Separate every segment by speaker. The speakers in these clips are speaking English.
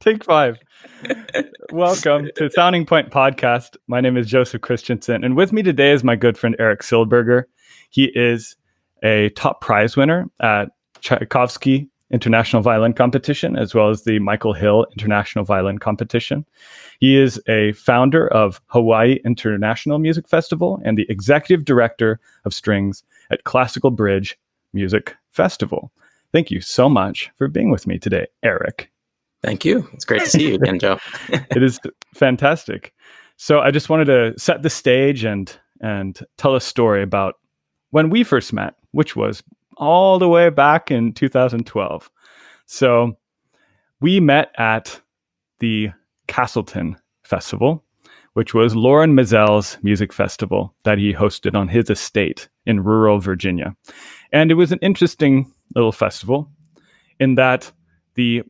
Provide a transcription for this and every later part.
Speaker 1: Take five. Welcome to Sounding Point Podcast. My name is Joseph Christensen, and with me today is my good friend Eric Silberger. He is a top prize winner at Tchaikovsky International Violin Competition, as well as the Michael Hill International Violin Competition. He is a founder of Hawaii International Music Festival and the executive director of strings at Classical Bridge Music Festival. Thank you so much for being with me today, Eric.
Speaker 2: Thank you. It's great to see you again, Joe.
Speaker 1: It is fantastic. So I just wanted to set the stage and tell a story about when we first met, which was all the way back in 2012. So we met at the Castleton Festival, which was Lorin Maazel's music festival that he hosted on his estate in rural Virginia. And it was an interesting little festival in that the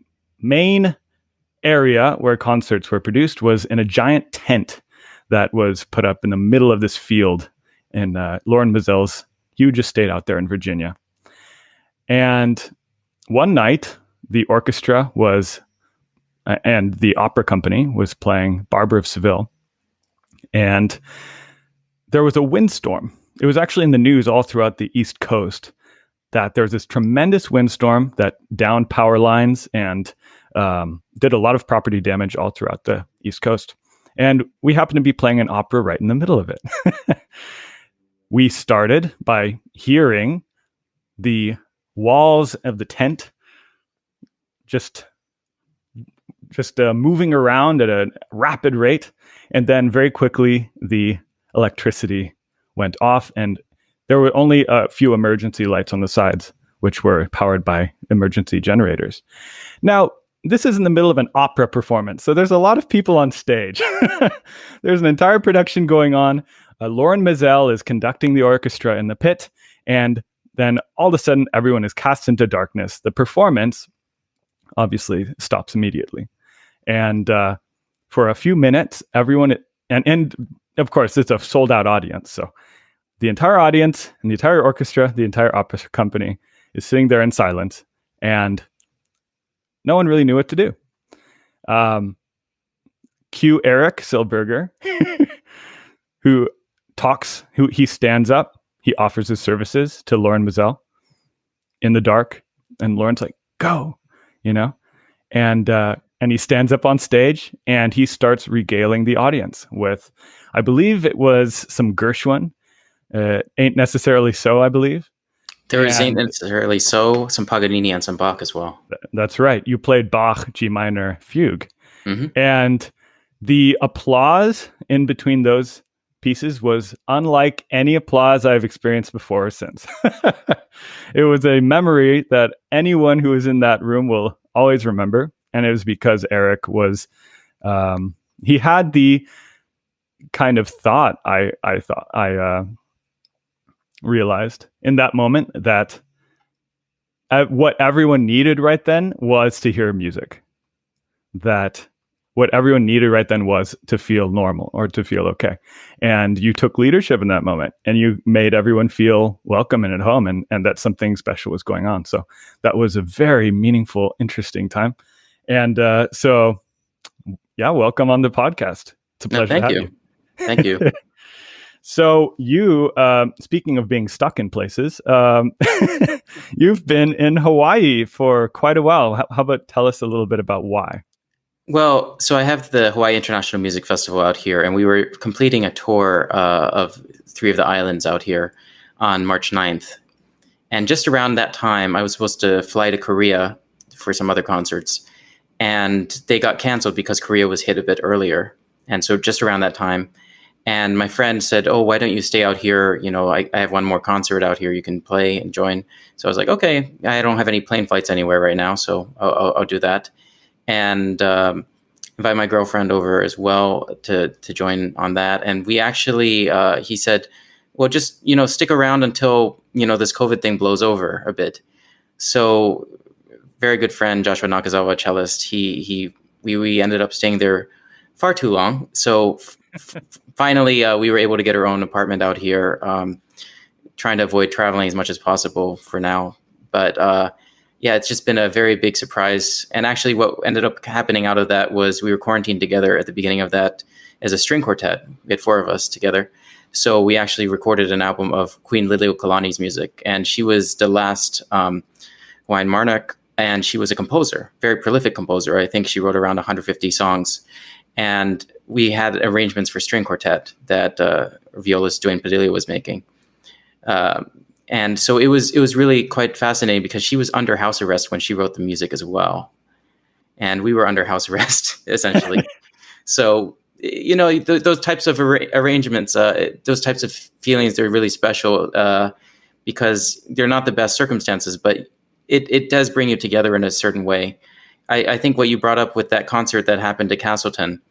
Speaker 1: main area where concerts were produced was in a giant tent that was put up in the middle of this field in Lorin Maazel's huge estate out there in Virginia. And one night, the orchestra was, and the opera company was playing Barber of Seville. And there was a windstorm. It was actually in the news all throughout the East Coast that there was this tremendous windstorm that downed power lines and did a lot of property damage all throughout the East Coast. And we happened to be playing an opera right in the middle of it. We started by hearing the walls of the tent just moving around at a rapid rate. And then very quickly, the electricity went off and there were only a few emergency lights on the sides, which were powered by emergency generators. Now, this is in the middle of an opera performance, so there's a lot of people on stage. There's an entire production going on. Lorin Maazel is conducting the orchestra in the pit, and then all of a sudden, everyone is cast into darkness. The performance obviously stops immediately. And for a few minutes, everyone, and of course, it's a sold-out audience, so the entire audience and the entire orchestra, the entire opera company is sitting there in silence, and no one really knew what to do. Cue Eric Silberger, who he stands up, he offers his services to Lorin Maazel in the dark, and Lorin's like, "Go," and he stands up on stage and he starts regaling the audience with, I believe it was some Gershwin. Ain't Necessarily So, I believe.
Speaker 2: There is Ain't Necessarily So, some Paganini and some Bach as well.
Speaker 1: That's right. You played Bach G minor fugue.
Speaker 2: Mm-hmm.
Speaker 1: And the applause in between those pieces was unlike any applause I've experienced before or since. It was a memory that anyone who was in that room will always remember. And it was because Eric was, he had the kind of thought I realized in that moment that what everyone needed right then was to hear music. That what everyone needed right then was to feel normal or to feel okay. And you took leadership in that moment and you made everyone feel welcome and at home and that something special was going on. So that was a very meaningful, interesting time. And so, yeah, welcome on the podcast. It's a pleasure to have you.
Speaker 2: Thank you.
Speaker 1: So you, speaking of being stuck in places, you've been in Hawaii for quite a while. How about tell us a little bit about why?
Speaker 2: Well, so I have the Hawaii International Music Festival out here, and we were completing a tour of 3 of the islands out here on March 9th. And just around that time, I was supposed to fly to Korea for some other concerts, and they got canceled because Korea was hit a bit earlier. And so just around that time, and my friend said, "Oh, why don't you stay out here? I have one more concert out here. You can play and join." So I was like, "Okay, I don't have any plane flights anywhere right now, so I'll do that." And invite my girlfriend over as well to join on that. And we actually, he said, "Well, just stick around until this COVID thing blows over a bit." So, very good friend Joshua Nakazawa, cellist. We ended up staying there far too long. So. Finally, we were able to get our own apartment out here, trying to avoid traveling as much as possible for now. But yeah, it's just been a very big surprise. And actually, what ended up happening out of that was we were quarantined together at the beginning of that as a string quartet. We had 4 of us together. So we actually recorded an album of Queen Liliuokalani's music. And she was the last Hawaiian monarch, and she was a composer, very prolific composer. I think she wrote around 150 songs. And we had arrangements for string quartet that violist Dwayne Padilla was making. And so it was really quite fascinating because she was under house arrest when she wrote the music as well. And we were under house arrest, essentially. So, those types of arrangements, those types of feelings, they're really special because they're not the best circumstances, but it does bring you together in a certain way. I think what you brought up with that concert that happened at Castleton,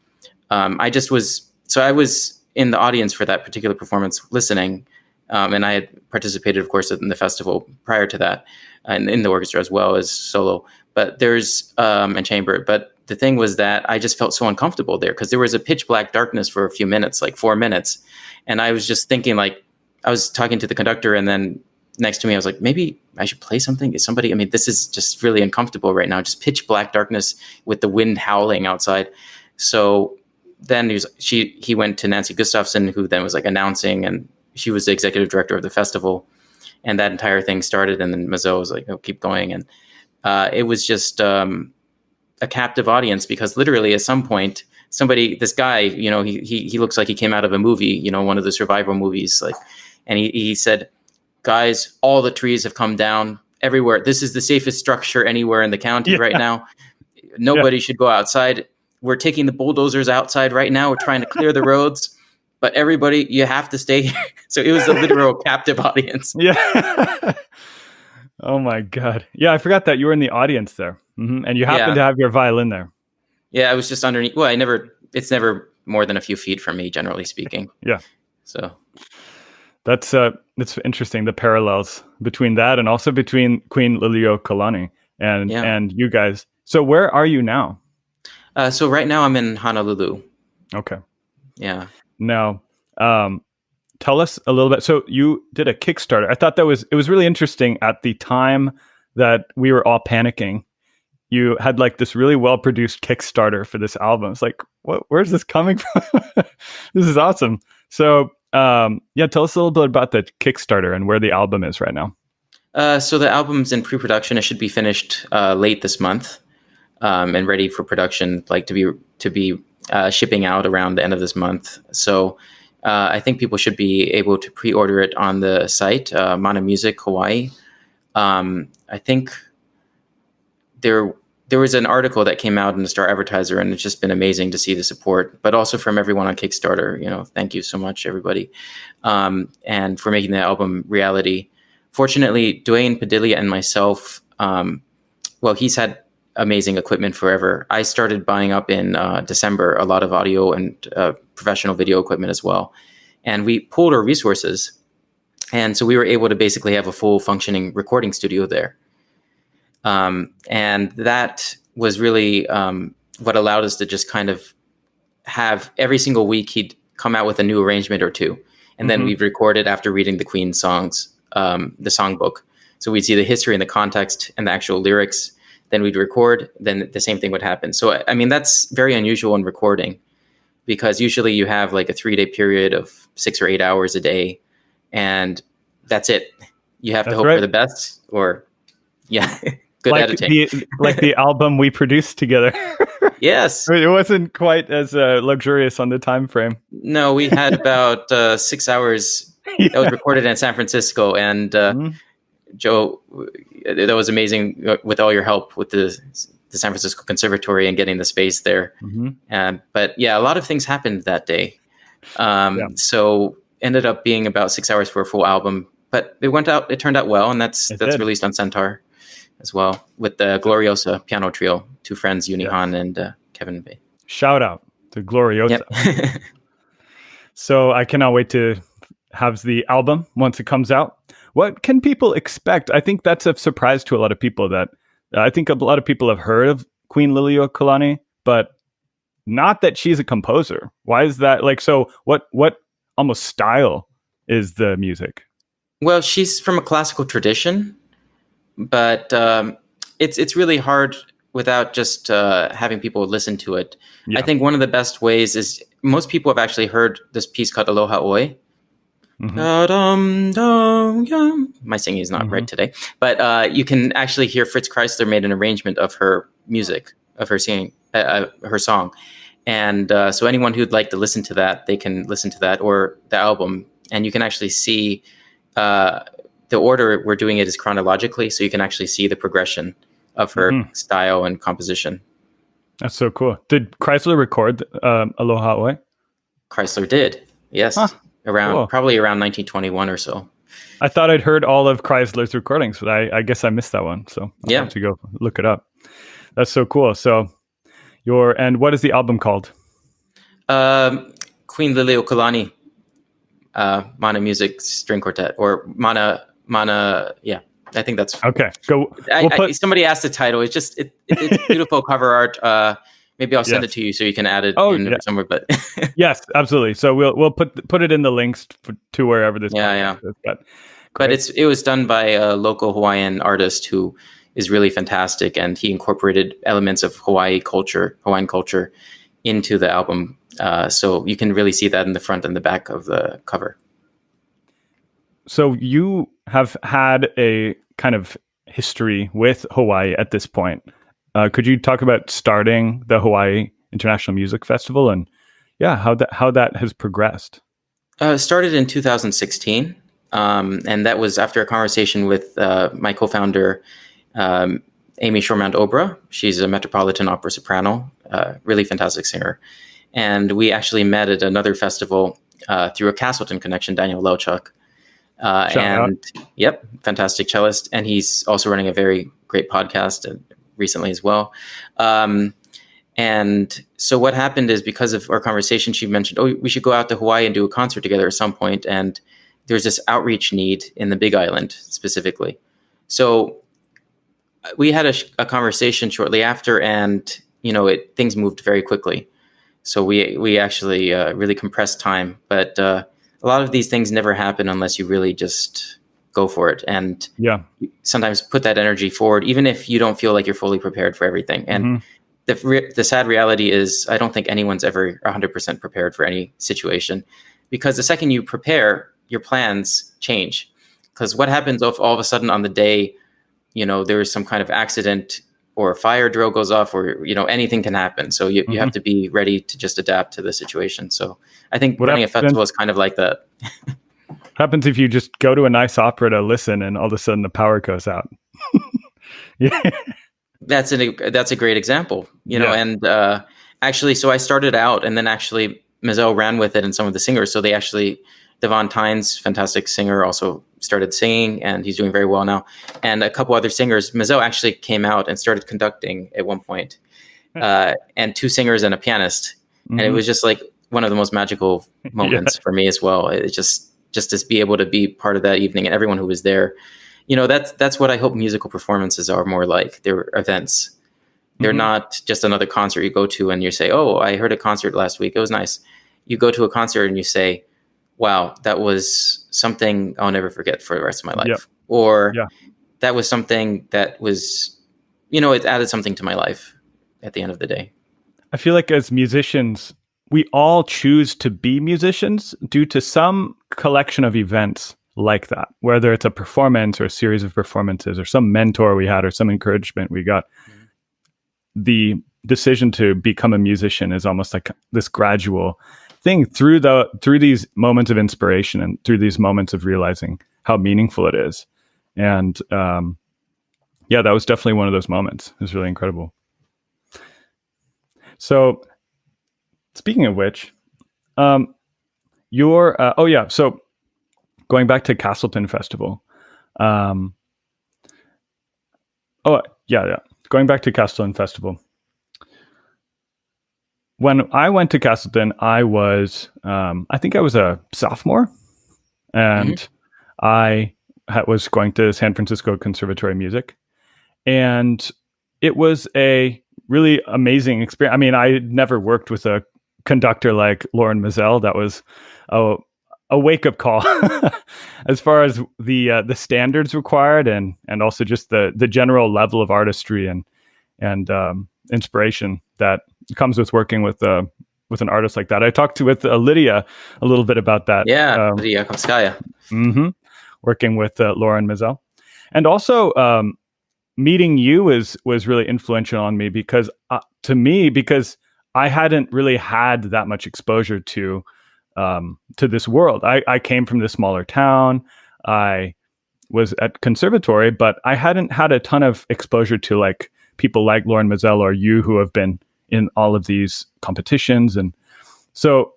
Speaker 2: I was in the audience for that particular performance listening. And I had participated, of course, in the festival prior to that, and in the orchestra as well as solo. But and chamber. But the thing was that I just felt so uncomfortable there because there was a pitch black darkness for a few minutes, like 4 minutes, and I was just thinking, like, I was talking to the conductor, and then next to me, I was like, maybe I should play something. Is somebody? I mean, this is just really uncomfortable right now. Just pitch black darkness with the wind howling outside. So then he went to Nancy Gustafson, who then was like announcing, and she was the executive director of the festival, and that entire thing started. And then Maazel was like, "Oh, keep going." And it was just a captive audience because literally at some point, this guy, he looks like he came out of a movie, one of the survival movies, like, and he said, "Guys, all the trees have come down everywhere. This is the safest structure anywhere in the county right now. Nobody should go outside. We're taking the bulldozers outside right now. We're trying to clear the roads. But everybody, you have to stay here." So it was a literal captive audience.
Speaker 1: Yeah. Oh my God. Yeah, I forgot that you were in the audience there. Mm-hmm. And you happened to have your violin there.
Speaker 2: Yeah, I was just underneath. Well, it's never more than a few feet from me, generally speaking.
Speaker 1: Yeah.
Speaker 2: So
Speaker 1: that's interesting, the parallels between that and also between Queen Liliuokalani and you guys. So where are you now?
Speaker 2: So right now I'm in Honolulu.
Speaker 1: Okay.
Speaker 2: Yeah.
Speaker 1: Now, tell us a little bit. So you did a Kickstarter. I thought it was really interesting at the time that we were all panicking. You had like this really well-produced Kickstarter for this album. It's like, where's this coming from? This is awesome. So, tell us a little bit about the Kickstarter and where the album is right now.
Speaker 2: So the album's in pre-production. It should be finished late this month and ready for production, like to be shipping out around the end of this month. So I think people should be able to pre-order it on the site, Mana Music Hawaii. I think there was an article that came out in the Star Advertiser, and it's just been amazing to see the support, but also from everyone on Kickstarter. Thank you so much, everybody, and for making the album reality. Fortunately, Dwayne Padilla and myself, he's had amazing equipment forever. I started buying up in December a lot of audio and professional video equipment as well. And we pooled our resources. And so we were able to basically have a full functioning recording studio there. And that was really what allowed us to just kind of have every single week he'd come out with a new arrangement or two. And then we'd record it after reading the Queen songs, the songbook. So we'd see the history and the context and the actual lyrics. Then we'd record, then the same thing would happen. So, I mean, that's very unusual in recording because usually you have like a 3-day period of 6 or 8 hours a day, and that's it. You have to hope for the best or, good editing.
Speaker 1: Like the album we produced together.
Speaker 2: Yes.
Speaker 1: It wasn't quite as luxurious on the time frame.
Speaker 2: No, we had about 6 hours that was recorded in San Francisco, and Joe, that was amazing with all your help with the San Francisco Conservatory and getting the space there. But a lot of things happened that day. So ended up being about 6 hours for a full album, but it turned out well. And that's released on Centaur as well with the Gloriosa piano trio, 2 friends, Unihan and Kevin Bay. Shout out
Speaker 1: to Gloriosa. Yep. So I cannot wait to have the album once it comes out. What can people expect? I think that's a surprise to a lot of people that I think a lot of people have heard of Queen Liliuokalani, but not that she's a composer. Why is that? Like, so what almost style is the music?
Speaker 2: Well, she's from a classical tradition, but it's really hard without just having people listen to it.
Speaker 1: Yeah.
Speaker 2: I think one of the best ways is most people have actually heard this piece called Aloha Oi. My singing is not right today, but you can actually hear Fritz Kreisler made an arrangement of her music, of her singing, her song. And so anyone who'd like to listen to that, they can listen to that or the album. And you can actually see the order we're doing it is chronologically. So you can actually see the progression of her style and composition.
Speaker 1: That's so cool. Did Kreisler record Aloha Oi?
Speaker 2: Kreisler did, yes.
Speaker 1: Huh.
Speaker 2: Probably around 1921 or so.
Speaker 1: I thought I'd heard all of Kreisler's recordings, but I guess I missed that one. So I'll have to go look it up. That's so cool. So and what is the album called?
Speaker 2: Queen Liliuokalani, Mana Music String Quartet, or Mana. Yeah, I think that's
Speaker 1: okay. Go.
Speaker 2: Somebody asked the title. It's beautiful cover art. Maybe I'll send it to you so you can add it in somewhere. But
Speaker 1: yes, absolutely. So we'll put it in the links to wherever this.
Speaker 2: Yeah.
Speaker 1: Is.
Speaker 2: But it was done by a local Hawaiian artist who is really fantastic, and he incorporated elements of Hawaiian culture into the album. So you can really see that in the front and the back of the cover.
Speaker 1: So you have had a kind of history with Hawaii at this point. Could you talk about starting the Hawaii International Music Festival and how that has progressed?
Speaker 2: It started in 2016, and that was after a conversation with my co-founder, Amy Shoremount-Obra. She's a Metropolitan Opera soprano, really fantastic singer. And we actually met at another festival through a Castleton connection, Daniel Lelchuk. Fantastic cellist. And he's also running a very great podcast recently as well. And so what happened is, because of our conversation, she mentioned, we should go out to Hawaii and do a concert together at some point. And there's this outreach need in the Big Island specifically. So we had a conversation shortly after, and, things moved very quickly. So we actually really compressed time. But a lot of these things never happen unless you really just go for it. And sometimes put that energy forward, even if you don't feel like you're fully prepared for everything. And the sad reality is, I don't think anyone's ever 100% prepared for any situation, because the second you prepare, your plans change. Because what happens if all of a sudden on the day, there is some kind of accident or a fire drill goes off, or, anything can happen. So you have to be ready to just adapt to the situation. So I think running a festival is kind of like that.
Speaker 1: Happens if you just go to a nice opera to listen and all of a sudden the power goes out.
Speaker 2: That's a great example, and actually, so I started out, and then actually Maazel ran with it, and some of the singers. So they actually, Devon Tynes, fantastic singer, also started singing, and he's doing very well now. And a couple other singers. Maazel actually came out and started conducting at one point, and two singers and a pianist. And it was just like one of the most magical moments for me as well. It just to be able to be part of that evening, and everyone who was there. That's what I hope musical performances are more like. They're events. They're not just another concert you go to and you say, "Oh, I heard a concert last week. It was nice." You go to a concert and you say, "Wow, that was something I'll never forget for the rest of my life." Or that was something that was, it added something to my life at the end of the day.
Speaker 1: I feel like as musicians, we all choose to be musicians due to some collection of events like that, whether it's a performance or a series of performances or some mentor we had or some encouragement we got. The decision to become a musician is almost like this gradual thing through these moments of inspiration and through these moments of realizing how meaningful it is. And that was definitely one of those moments. It was really incredible. So speaking of which, so going back to Castleton Festival. Going back to Castleton Festival. When I went to Castleton, I was, I think I was a sophomore, and I was going to San Francisco Conservatory of Music, and it was a really amazing experience. I mean, I had never worked with a conductor like Lorin Maazel. That was a wake up call as far as the standards required, and also just the general level of artistry and inspiration that comes with working with an artist like that. I talked with Lydia a little bit about that.
Speaker 2: Yeah, Lydia Tchaikovskaya.
Speaker 1: Mm-hmm. Working with Lorin, Maazel, and also meeting you was really influential on me because because I hadn't really had that much exposure to this world. I came from this smaller town. I was at conservatory, but I hadn't had a ton of exposure to like people like Lorin, Maazel, or you, who have been in all of these competitions. And so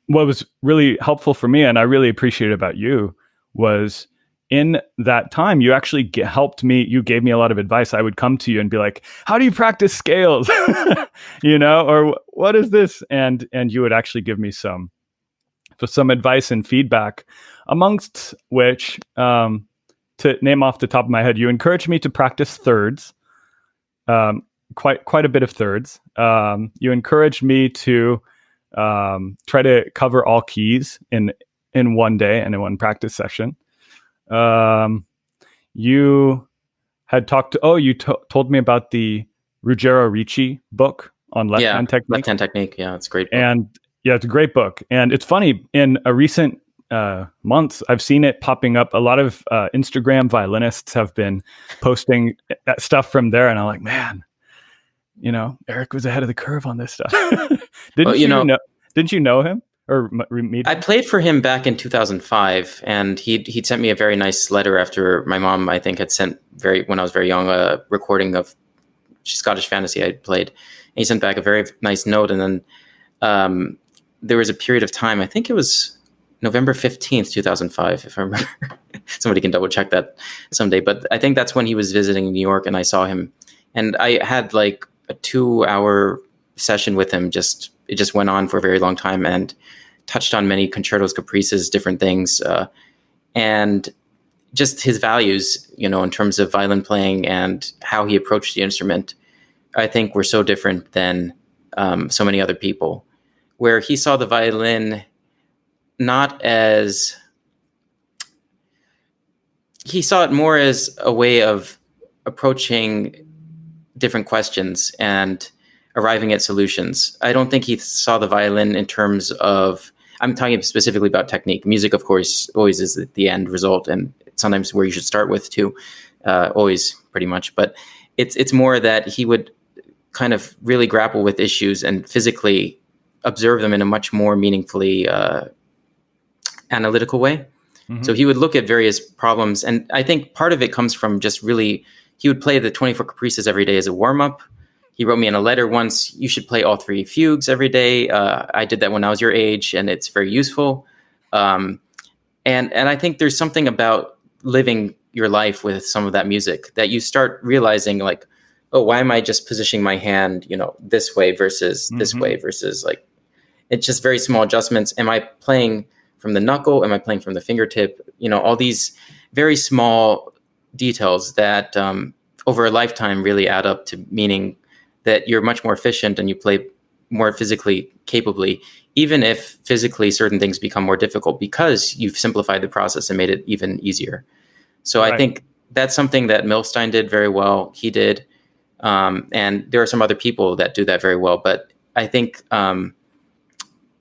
Speaker 1: what was really helpful for me, and I really appreciate about you, was in that time, you actually helped me. You gave me a lot of advice. I would come to you and be like, how do you practice scales? Or what is this? And you would actually give me some advice and feedback, amongst which, to name off the top of my head, you encouraged me to practice thirds, quite a bit of thirds. You encouraged me to try to cover all keys in one day and in one practice session. You had told me about the Ruggiero Ricci book on left-hand technique.
Speaker 2: Left-hand technique. Yeah, it's a great book.
Speaker 1: And yeah, it's a great book. And it's funny, in a recent months, I've seen it popping up. A lot of Instagram violinists have been posting that stuff from there. And I'm like, man, Eric was ahead of the curve on this stuff. Didn't you know him? Or meet him?
Speaker 2: I played for him back in 2005, and he'd sent me a very nice letter after my mom, I think, had sent when I was very young, a recording of Scottish Fantasy I played. And he sent back a very nice note, and then there was a period of time, I think it was November 15th, 2005, if I remember. Somebody can double check that someday. But I think that's when he was visiting New York, and I saw him. And I had like a 2-hour session with him. It just went on for a very long time and touched on many concertos, caprices, different things. And just his values, in terms of violin playing and how he approached the instrument, I think were so different than so many other people, where he saw the violin not as, he saw it more as a way of approaching different questions and arriving at solutions. I don't think he saw the violin in terms of, I'm talking specifically about technique. Music, of course, always is the end result, and sometimes where you should start with too, always pretty much. But it's more that he would kind of really grapple with issues and physically observe them in a much more meaningfully analytical way. Mm-hmm. So he would look at various problems, and I think part of it comes from just really, he would play the 24 Caprices every day as a warm-up. He wrote me in a letter once, you should play all 3 fugues every day. I did that when I was your age, and it's very useful. And I think there's something about living your life with some of that music that you start realizing, like, oh, why am I just positioning my hand, this way versus this way versus, like, it's just very small adjustments. Am I playing from the knuckle? Am I playing from the fingertip? All these very small details that over a lifetime really add up to meaning that you're much more efficient and you play more physically capably, even if physically certain things become more difficult because you've simplified the process and made it even easier. So right. I think that's something that Milstein did very well. He did. And there are some other people that do that very well. But I think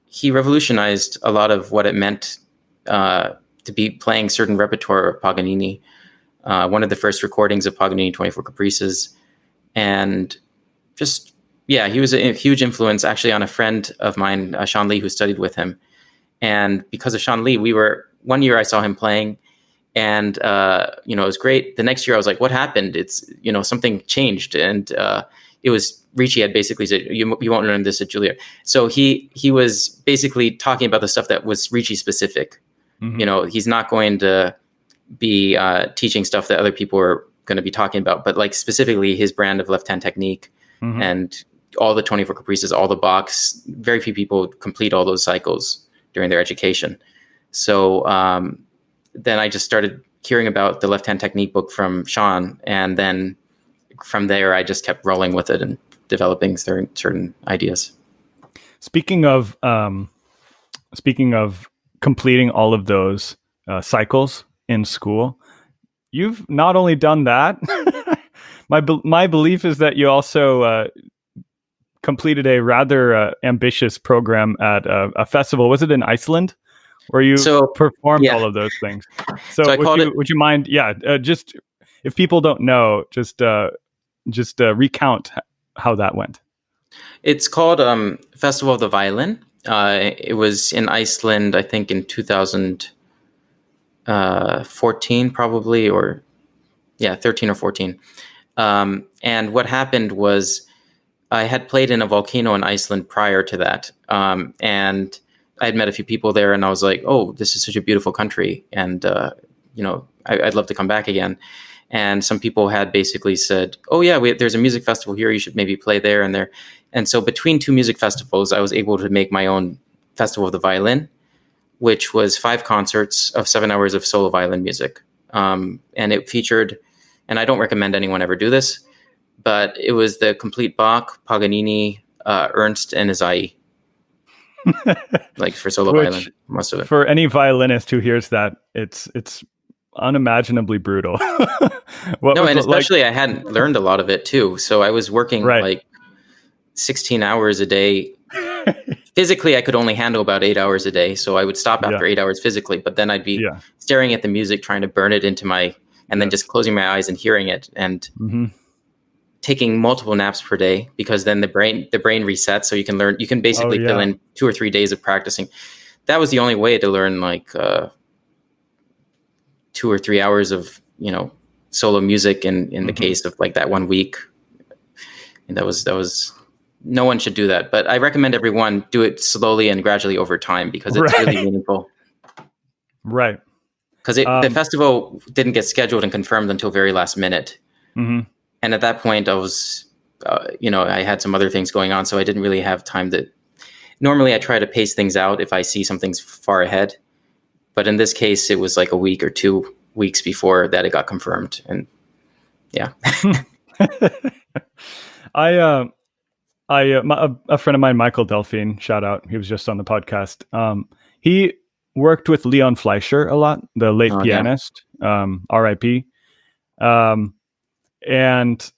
Speaker 2: he revolutionized a lot of what it meant to be playing certain repertoire of Paganini. One of the first recordings of Paganini 24 Caprices. And just, yeah, he was a huge influence actually on a friend of mine, Sean Lee, who studied with him. And because of Sean Lee, one year I saw him playing, and, it was great. The next year I was like, what happened? It's, something changed. And it was, Ricci had basically said, you won't learn this at Juilliard. So he was basically talking about the stuff that was Ricci specific. Mm-hmm. He's not going to be teaching stuff that other people are going to be talking about, but like specifically his brand of left-hand technique. Mm-hmm. And all the 24 Caprices, all the Bachs, very few people complete all those cycles during their education. So then I just started hearing about the left-hand technique book from Sean. And then from there, I just kept rolling with it and developing certain ideas.
Speaker 1: Speaking of completing all of those cycles in school. You've not only done that, my belief is that you also completed a rather ambitious program at a festival. Was it in Iceland, where you performed all of those things? So would you mind? Yeah, just if people don't know, just recount how that went.
Speaker 2: It's called Festival of the Violin. It was in Iceland, I think, in 2014, probably, 13 or 14. And what happened was I had played in a volcano in Iceland prior to that. And I had met a few people there, and I was like, oh, this is such a beautiful country. And, I'd love to come back again. And some people had basically said, oh, yeah, there's a music festival here. You should maybe play there and there. And so between two music festivals, I was able to make my own Festival of the Violin, which was 5 concerts of 7 hours of solo violin music. And it featured, and I don't recommend anyone ever do this, but it was the complete Bach, Paganini, Ernst, and Isai. Like for solo violin, most of it.
Speaker 1: For any violinist who hears that, it's unimaginably brutal.
Speaker 2: Especially I hadn't learned a lot of it too. So I was working like 16 hours a day. Physically, I could only handle about 8 hours a day. So I would stop after 8 hours physically, but then I'd be staring at the music, trying to burn it into and then just closing my eyes and hearing it, and taking multiple naps per day, because then the brain resets. So you can learn, you can basically fill in 2 or 3 days of practicing. That was the only way to learn 2 or 3 hours of, solo music in the case of like that 1 week. And that was, no one should do that, but I recommend everyone do it slowly and gradually over time, because it's really meaningful.
Speaker 1: Right.
Speaker 2: Because the festival didn't get scheduled and confirmed until very last minute. Mm-hmm. And at that point I was, I had some other things going on, so I didn't really have time to, normally I try to pace things out if I see something's far ahead. But in this case, it was like a week or 2 weeks before that it got confirmed. And yeah.
Speaker 1: A friend of mine, Michael Delphine, shout out, he was just on the podcast. He worked with Leon Fleischer a lot, the late pianist, R.I.P. And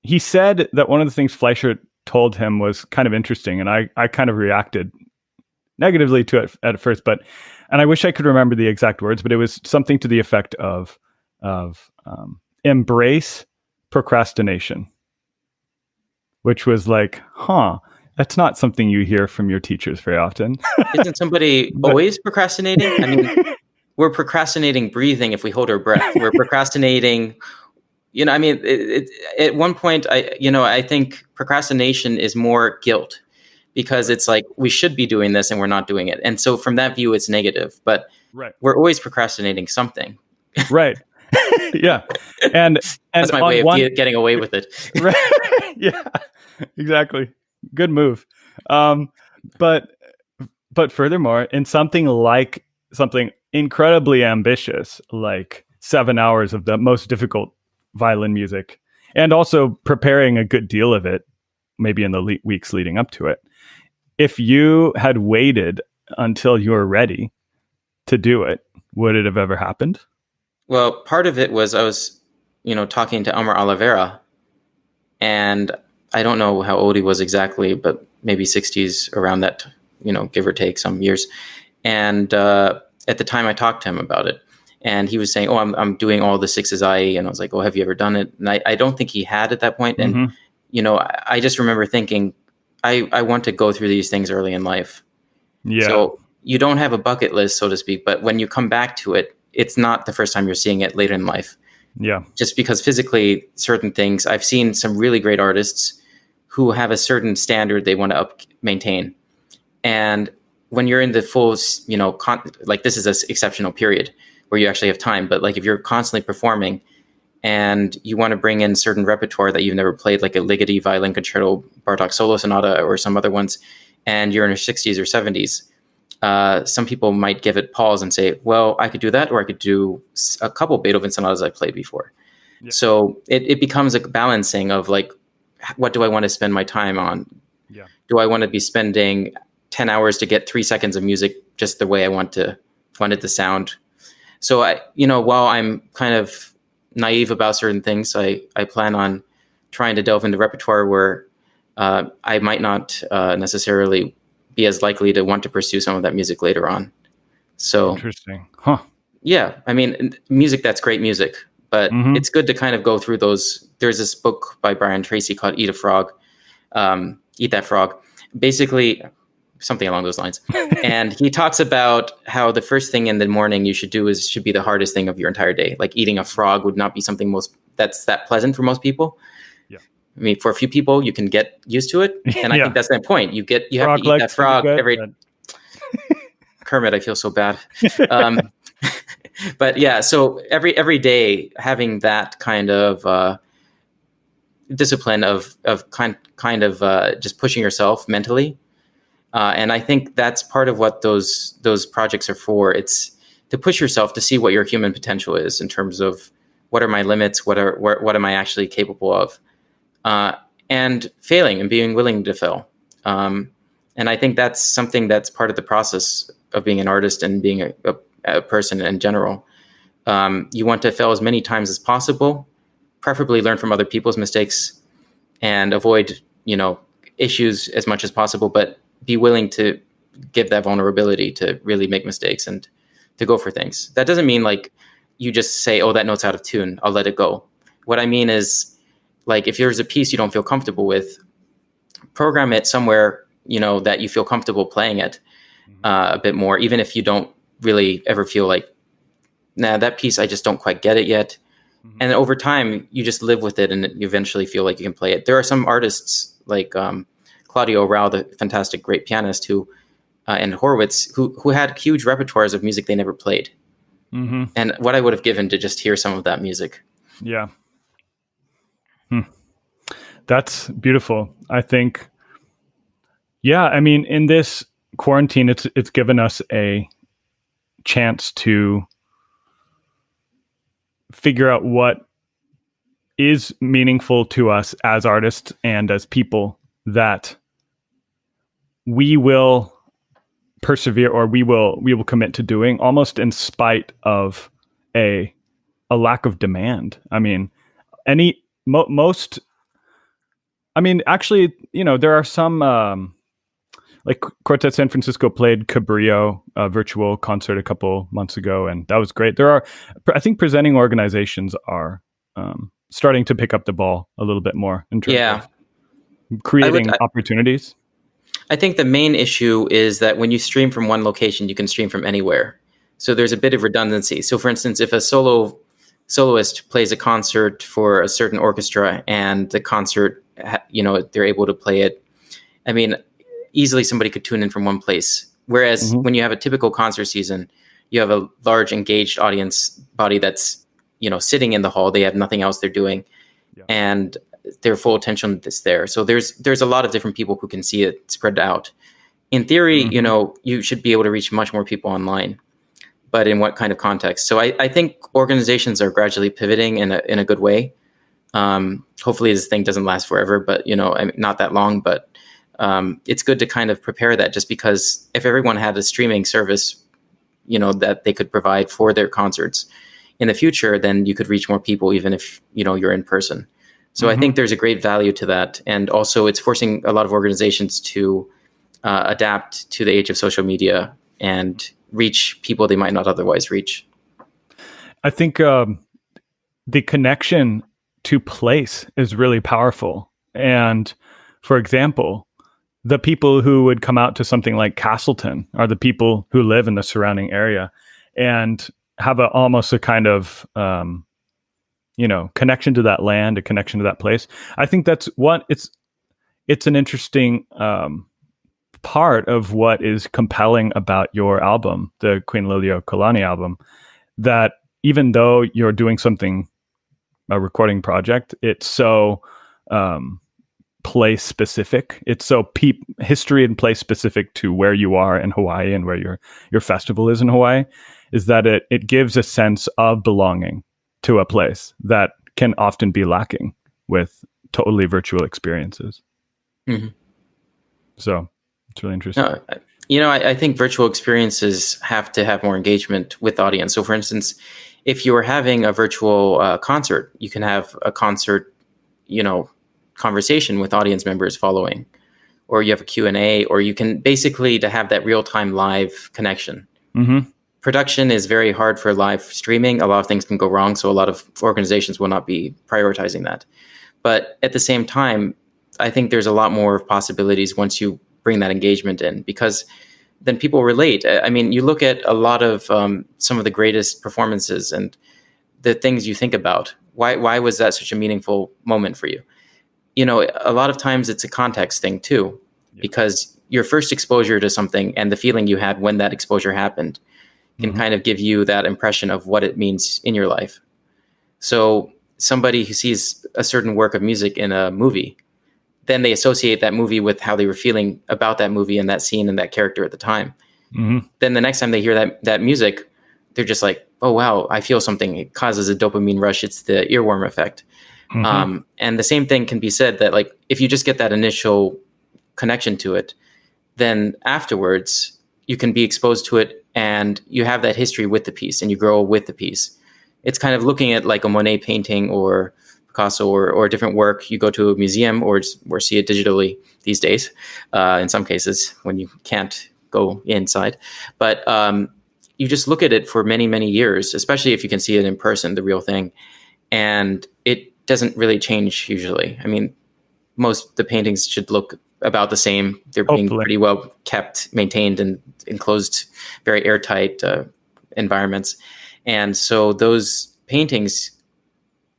Speaker 1: he said that one of the things Fleischer told him was kind of interesting, and I kind of reacted negatively to it at first, and I wish I could remember the exact words, but it was something to the effect of embrace procrastination, which was like, that's not something you hear from your teachers very often.
Speaker 2: Isn't somebody always procrastinating? I mean, we're procrastinating breathing if we hold our breath. We're procrastinating, at one point, I think procrastination is more guilt, because it's like we should be doing this and we're not doing it. And so from that view, it's negative, but we're always procrastinating something.
Speaker 1: Right. Yeah. And
Speaker 2: that's my way of getting away with it.
Speaker 1: Right. Yeah, exactly. Good move. But furthermore, in something incredibly ambitious, like 7 hours of the most difficult violin music, and also preparing a good deal of it, maybe in the weeks leading up to it, if you had waited until you were ready to do it, would it have ever happened?
Speaker 2: Well, part of it was I was, talking to Elmer Oliveira, and I don't know how old he was exactly, but maybe 60s, around that, give or take some years. And at the time I talked to him about it, and he was saying, oh, I'm doing all the sixes IE. And I was like, oh, have you ever done it? And I don't think he had at that point. And, I just remember thinking, I want to go through these things early in life. Yeah. So you don't have a bucket list, so to speak, but when you come back to it, it's not the first time you're seeing it later in life.
Speaker 1: Yeah.
Speaker 2: Just because physically certain things, I've seen some really great artists who have a certain standard they want to maintain. And when you're in the full, like this is an exceptional period where you actually have time, but like if you're constantly performing and you want to bring in certain repertoire that you've never played, like a Ligeti violin concerto, Bartok solo sonata, or some other ones, and you're in your 60s or 70s, some people might give it pause and say, well, I could do that, or I could do a couple Beethoven sonatas I've played before. Yeah. So it becomes a balancing of like, what do I want to spend my time on?
Speaker 1: Yeah.
Speaker 2: Do I want to be spending 10 hours to get 3 seconds of music just the way I want it to sound. So while I'm kind of naive about certain things, I plan on trying to delve into repertoire where I might not necessarily be as likely to want to pursue some of that music later on. So
Speaker 1: interesting, huh?
Speaker 2: Yeah, I mean, music that's great music, but it's good to kind of go through those. There's this book by Brian Tracy called Eat That Frog, basically something along those lines. And he talks about how the first thing in the morning you should do should be the hardest thing of your entire day. Like eating a frog would not be something that's that pleasant for most people. Yeah. I mean, for a few people, you can get used to it. And I think that's the point. You have to eat that frog every... Kermit, I feel so bad. But yeah, so every day having that kind of discipline of kind of just pushing yourself mentally, and I think that's part of what those projects are for. It's to push yourself to see what your human potential is in terms of what are my limits, what am I actually capable of, and failing and being willing to fail. And I think that's something that's part of the process of being an artist and being a person in general. You want to fail as many times as possible, preferably learn from other people's mistakes and avoid, issues as much as possible, but be willing to give that vulnerability to really make mistakes and to go for things. That doesn't mean like you just say, oh, that note's out of tune, I'll let it go. What I mean is, like, if there's a piece you don't feel comfortable with, program it somewhere, that you feel comfortable playing it a bit more, even if you don't really ever feel like, nah, that piece, I just don't quite get it yet. And over time, you just live with it and you eventually feel like you can play it. There are some artists like Claudio Rao, the fantastic, great pianist, and Horowitz, who had huge repertoires of music they never played. And what I would have given to just hear some of that music.
Speaker 1: Yeah. That's beautiful. I think, yeah, I mean, in this quarantine, it's given us a chance to figure out what is meaningful to us as artists and as people, that we will persevere or we will commit to doing, almost in spite of a lack of demand. I mean, actually, there are some like Quartet San Francisco played Cabrillo, a virtual concert a couple months ago, and that was great. There are, I think, presenting organizations are starting to pick up the ball a little bit more in terms of creating opportunities.
Speaker 2: I think the main issue is that when you stream from one location, you can stream from anywhere. So there's a bit of redundancy. So for instance, if a soloist plays a concert for a certain orchestra and the concert, they're able to play it, I mean, easily somebody could tune in from one place. Whereas when you have a typical concert season, you have a large engaged audience body that's, sitting in the hall. They have nothing else they're doing. Yeah. And their full attention is there. So there's a lot of different people who can see it spread out. In theory, you should be able to reach much more people online, but in what kind of context? So I think organizations are gradually pivoting in a good way. Hopefully this thing doesn't last forever, but not that long, but it's good to kind of prepare that, just because if everyone had a streaming service, that they could provide for their concerts in the future, then you could reach more people, even if, you're in person. So I think there's a great value to that. And also it's forcing a lot of organizations to adapt to the age of social media and reach people they might not otherwise reach.
Speaker 1: I think the connection to place is really powerful. And for example, the people who would come out to something like Castleton are the people who live in the surrounding area and have almost a kind of, connection to that land, a connection to that place. I think that's what it's an interesting part of what is compelling about your album, the Queen Liliuokalani album, that even though you're doing a recording project, it's so place specific. It's so history and place specific to where you are in Hawaii and where your festival is in Hawaii, is that it gives a sense of belonging to a place that can often be lacking with totally virtual experiences. So It's really interesting.
Speaker 2: No, I think virtual experiences have to have more engagement with the audience. So, for instance, if you're having a virtual concert, you can have a concert, conversation with audience members following, or you have a Q&A, or you can basically to have that real-time live connection.
Speaker 1: Mm-hmm.
Speaker 2: Production is very hard for live streaming. A lot of things can go wrong, so a lot of organizations will not be prioritizing that. But at the same time, I think there's a lot more possibilities once you bring that engagement in, because then people relate. I mean, you look at a lot of some of the greatest performances and the things you think about. Why was that such a meaningful moment for you? A lot of times it's a context thing too, because your first exposure to something and the feeling you had when that exposure happened can kind of give you that impression of what it means in your life. So somebody who sees a certain work of music in a movie, then they associate that movie with how they were feeling about that movie and that scene and that character at the time.
Speaker 1: Mm-hmm.
Speaker 2: Then the next time they hear that music, they're just like, oh, wow, I feel something. It causes a dopamine rush. It's the earworm effect.
Speaker 1: Mm-hmm.
Speaker 2: And the same thing can be said that, like, if you just get that initial connection to it, then afterwards you can be exposed to it and you have that history with the piece and you grow with the piece. It's kind of looking at like a Monet painting or Picasso or a different work. You go to a museum or see it digitally these days, in some cases when you can't go inside. But you just look at it for many, many years, especially if you can see it in person, the real thing. And it doesn't really change usually. I mean, most the paintings should look about the same. They're being pretty well kept, maintained, and enclosed, very airtight environments. And so those paintings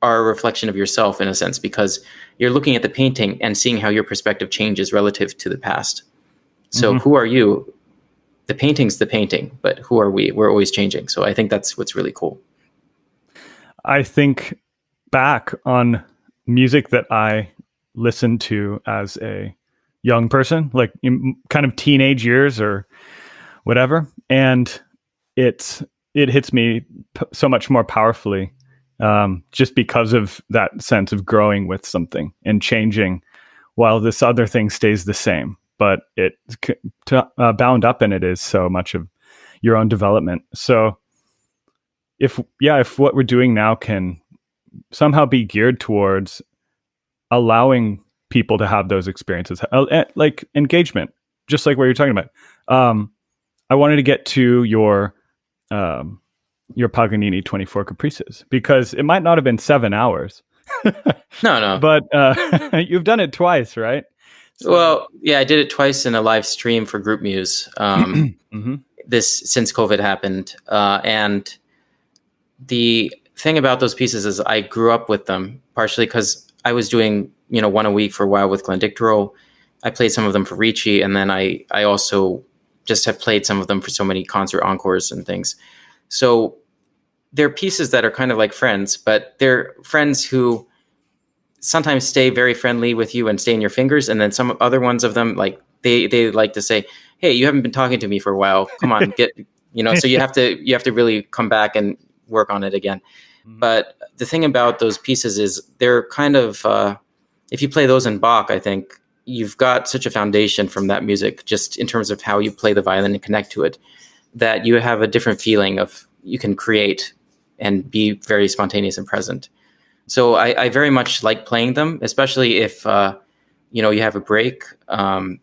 Speaker 2: are a reflection of yourself in a sense, because you're looking at the painting and seeing how your perspective changes relative to the past. So who are you? The painting's the painting, but who are we? We're always changing. So I think that's what's really cool.
Speaker 1: I think back on music that I listened to as a young person, like in kind of teenage years or whatever, and it hits me so much more powerfully, just because of that sense of growing with something and changing, while this other thing stays the same. But bound up in it is so much of your own development. So if what we're doing now can somehow be geared towards allowing people to have those experiences, like engagement, just like what you're talking about. I wanted to get to your Paganini 24 Caprices, because it might not have been 7 hours.
Speaker 2: No.
Speaker 1: But you've done it twice, right?
Speaker 2: So, well, yeah, I did it twice in a live stream for Group Muse. This since COVID happened, and the thing about those pieces is I grew up with them, partially because I was doing one a week for a while with Dicterow. I played some of them for Ricci, and then I also just have played some of them for so many concert encores and things. So they're pieces that are kind of like friends, but they're friends who sometimes stay very friendly with you and stay in your fingers. And then some other ones of them, like they like to say, hey, you haven't been talking to me for a while. Come on, so you have to really come back and work on it again. Mm-hmm. But the thing about those pieces is they're kind of, if you play those in Bach, I think you've got such a foundation from that music, just in terms of how you play the violin and connect to it, that you have a different feeling of you can create and be very spontaneous and present. So I very much like playing them, especially if you have a break. Then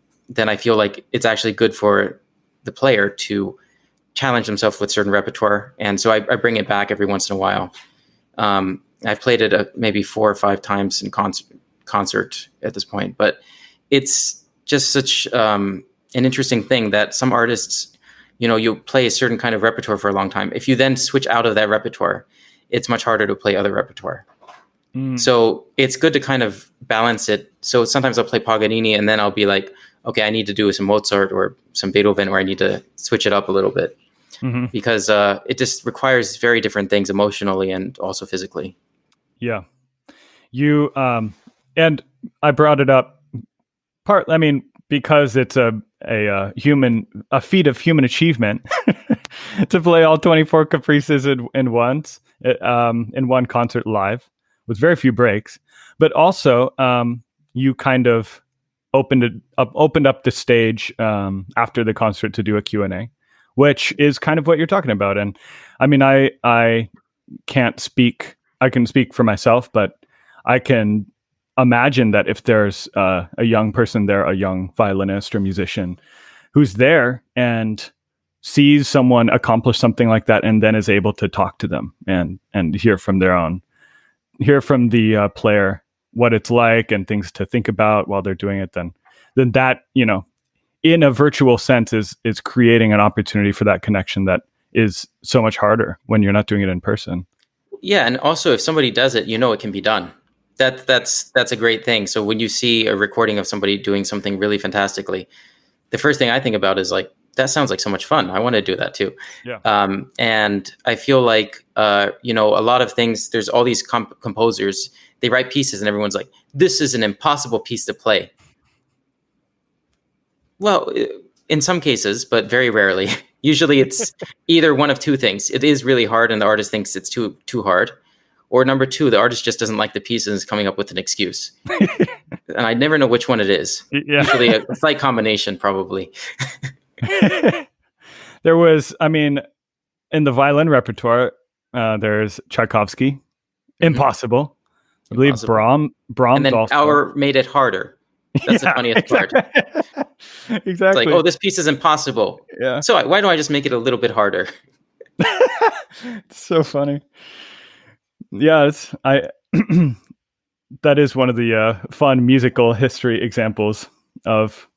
Speaker 2: I feel like it's actually good for the player to challenge himself with certain repertoire, and so I bring it back every once in a while. I've played it maybe 4 or 5 times in concert at this point, but it's just such an interesting thing that some artists, you play a certain kind of repertoire for a long time. If you then switch out of that repertoire, it's much harder to play other repertoire. So it's good to kind of balance it. So sometimes I'll play Paganini and then I'll be like, okay, I need to do some Mozart or some Beethoven, or I need to switch it up a little bit, because it just requires very different things emotionally and also physically. Yeah.
Speaker 1: You, and I brought it up because it's a feat of human achievement to play all 24 Caprices in one concert live with very few breaks, but also you kind of opened up the stage after the concert to do a Q&A, which is kind of what you're talking about. And I mean, I can't speak. I can speak for myself, but I can imagine that if there's a young person there, a young violinist or musician who's there and sees someone accomplish something like that, and then is able to talk to them and hear from the player what it's like and things to think about while they're doing it, then that, in a virtual sense is creating an opportunity for that connection that is so much harder when you're not doing it in person.
Speaker 2: Yeah, and also if somebody does it, it can be done. That's a great thing. So when you see a recording of somebody doing something really fantastically, the first thing I think about is like, that sounds like so much fun. I want to do that too.
Speaker 1: Yeah.
Speaker 2: And I feel like, a lot of things, there's all these composers, they write pieces and everyone's like, this is an impossible piece to play. Well, in some cases, but very rarely. Usually it's either one of two things. It is really hard and the artist thinks it's too hard. Or number two, the artist just doesn't like the piece and is coming up with an excuse. And I never know which one it is.
Speaker 1: Yeah.
Speaker 2: Usually a slight combination, probably.
Speaker 1: There was, in the violin repertoire, there's Tchaikovsky, Impossible. I believe Brahms
Speaker 2: and then
Speaker 1: also.
Speaker 2: Auer made it harder. That's the funniest part.
Speaker 1: Exactly.
Speaker 2: It's like, oh, this piece is impossible.
Speaker 1: Yeah.
Speaker 2: So why don't I just make it a little bit harder?
Speaker 1: It's so funny. Yeah, that is one of the fun musical history examples of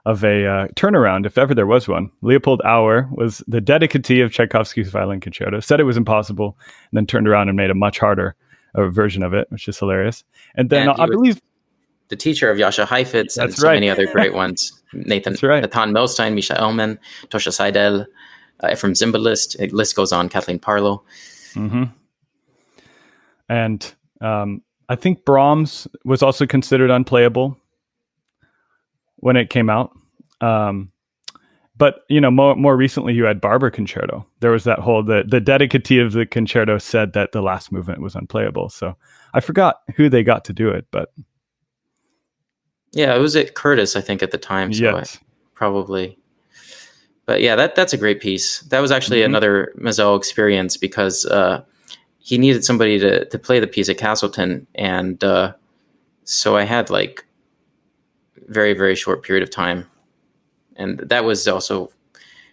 Speaker 1: a turnaround, if ever there was one. Leopold Auer was the dedicatee of Tchaikovsky's violin concerto, said it was impossible, and then turned around and made a much harder version of it, which is hilarious. And then I believe
Speaker 2: the teacher of Jascha Heifetz and so many other great ones. Nathan Milstein, Misha Elman, Tosha Seidel, Ephraim Zimbalist. The list goes on. Kathleen Parlow.
Speaker 1: Mm-hmm. And I think Brahms was also considered unplayable when it came out. But, more recently you had Barber Concerto. There was that whole, the dedicatee of the concerto said that the last movement was unplayable. So I forgot who they got to do it, but.
Speaker 2: Yeah, it was at Curtis, I think, at the time. So
Speaker 1: yes.
Speaker 2: Probably. But yeah, that's a great piece. That was actually another Maazel experience because he needed somebody to play the piece at Castleton. And so I had like very, very short period of time. And that was also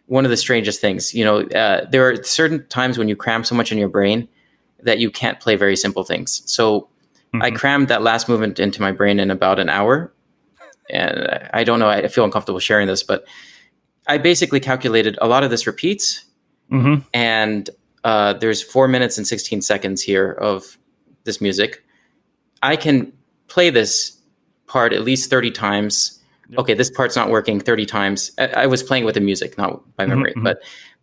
Speaker 2: one of the strangest things. There are certain times when you cram so much in your brain that you can't play very simple things. So I crammed that last movement into my brain in about an hour. And I don't know, I feel uncomfortable sharing this, but I basically calculated a lot of this repeats. And there's 4 minutes and 16 seconds here of this music. I can play this part at least 30 times. Yep. Okay, this part's not working 30 times. I was playing with the music, not by memory.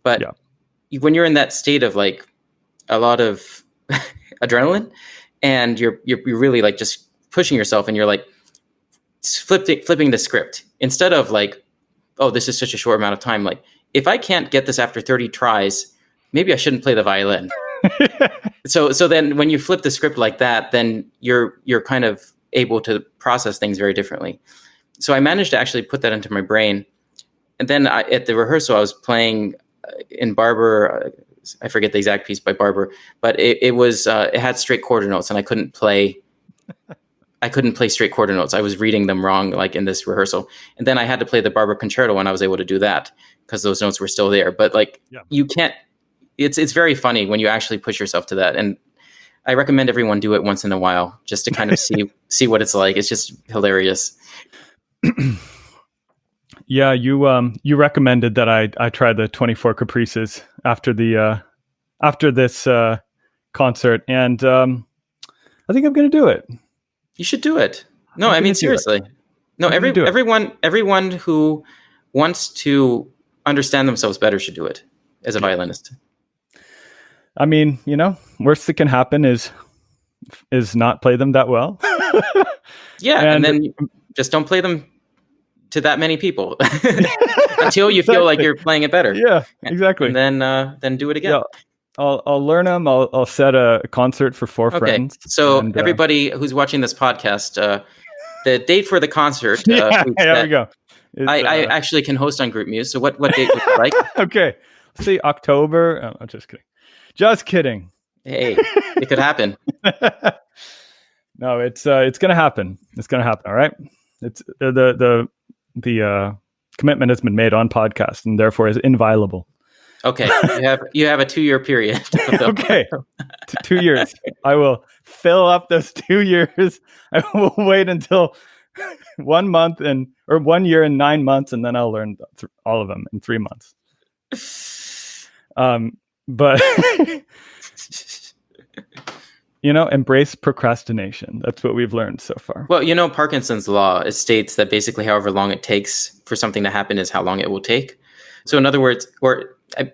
Speaker 2: But when you're in that state of like a lot of adrenaline and you're really like just pushing yourself and you're like flipping the script instead of like, oh, this is such a short amount of time. Like if I can't get this after 30 tries, maybe I shouldn't play the violin. So then when you flip the script like that, then you're kind of able to process things very differently. So I managed to actually put that into my brain. And then at the rehearsal, I was playing in Barber. I forget the exact piece by Barber, but it had straight quarter notes, and I couldn't play straight quarter notes. I was reading them wrong, like in this rehearsal. And then I had to play the Barber Concerto, and I was able to do that because those notes were still there. But like you can't. It's very funny when you actually push yourself to that. And I recommend everyone do it once in a while just to kind of see what it's like. It's just hilarious.
Speaker 1: Yeah, you recommended that I try the 24 Caprices after this concert, and I think I'm going to do it.
Speaker 2: You should do it. No, I mean seriously. No, everyone who wants to understand themselves better should do it as a violinist.
Speaker 1: I mean, worst that can happen is not play them that well.
Speaker 2: Yeah, and then just don't play them to that many people until you feel like you're playing it better.
Speaker 1: Yeah, exactly.
Speaker 2: And then do it again.
Speaker 1: Yeah, I'll learn them. I'll set a concert for 4 friends.
Speaker 2: So everybody who's watching this podcast, the date for the concert.
Speaker 1: There we go.
Speaker 2: I actually can host on Group Muse. So what date would you like?
Speaker 1: Okay, let's see, October. Oh, I'm just kidding. Just kidding.
Speaker 2: Hey, it could happen.
Speaker 1: No, it's gonna happen. It's gonna happen. All right. It's the commitment has been made on podcast and therefore is inviolable.
Speaker 2: Okay, you have a 2-year period.
Speaker 1: Okay, 2 years. I will fill up those 2 years. I will wait until 1 month or 1 year and 9 months, and then I'll learn all of them in 3 months. But embrace procrastination. That's what we've learned so far.
Speaker 2: Well, Parkinson's law states that basically however long it takes for something to happen is how long it will take. So in other words,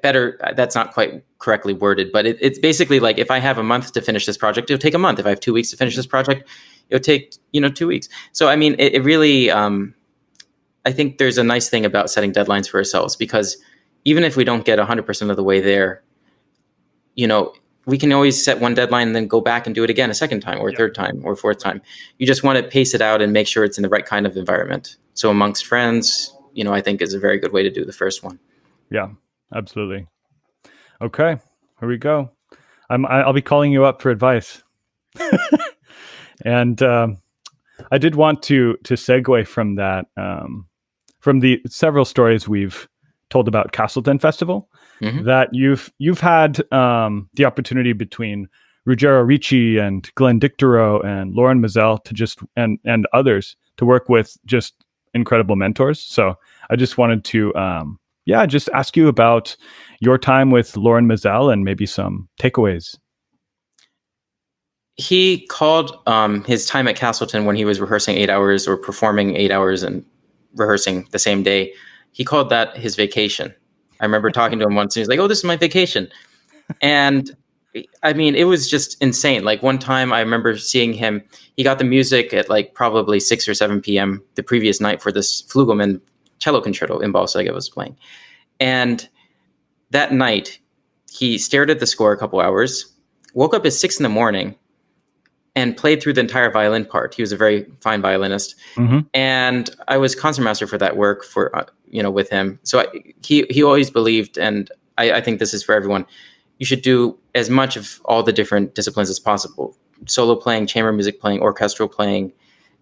Speaker 2: that's not quite correctly worded, but it's basically like if I have a month to finish this project, it'll take a month. If I have 2 weeks to finish this project, it'll take 2 weeks. So I mean, it really, I think there's a nice thing about setting deadlines for ourselves, because even if we don't get 100% of the way there, we can always set one deadline and then go back and do it again a second time or a third time or fourth time. You just want to pace it out and make sure it's in the right kind of environment. So amongst friends, I think is a very good way to do the first one.
Speaker 1: Yeah, absolutely. Okay, here we go. I'll be calling you up for advice. And I did want to segue from that, from the several stories we've told about Castleton Festival, that you've had the opportunity between Ruggiero, Ricci, and Glenn Dicterow and Lorin Maazel to just and others to work with just incredible mentors. So I just wanted to just ask you about your time with Lorin Maazel and maybe some takeaways.
Speaker 2: He called his time at Castleton when he was rehearsing 8 hours or performing 8 hours and rehearsing the same day. He called that his vacation. I remember talking to him once and he was like, "Oh, this is my vacation." And I mean, it was just insane. Like one time I remember seeing him, he got the music at like probably 6 or 7 p.m. the previous night for this Flugelmann cello concerto in Balsega was playing. And that night he stared at the score a couple hours, woke up at 6 a.m, and played through the entire violin part. He was a very fine violinist. And I was concertmaster for that work for, with him. So he always believed, and I think this is for everyone, you should do as much of all the different disciplines as possible. Solo playing, chamber music playing, orchestral playing,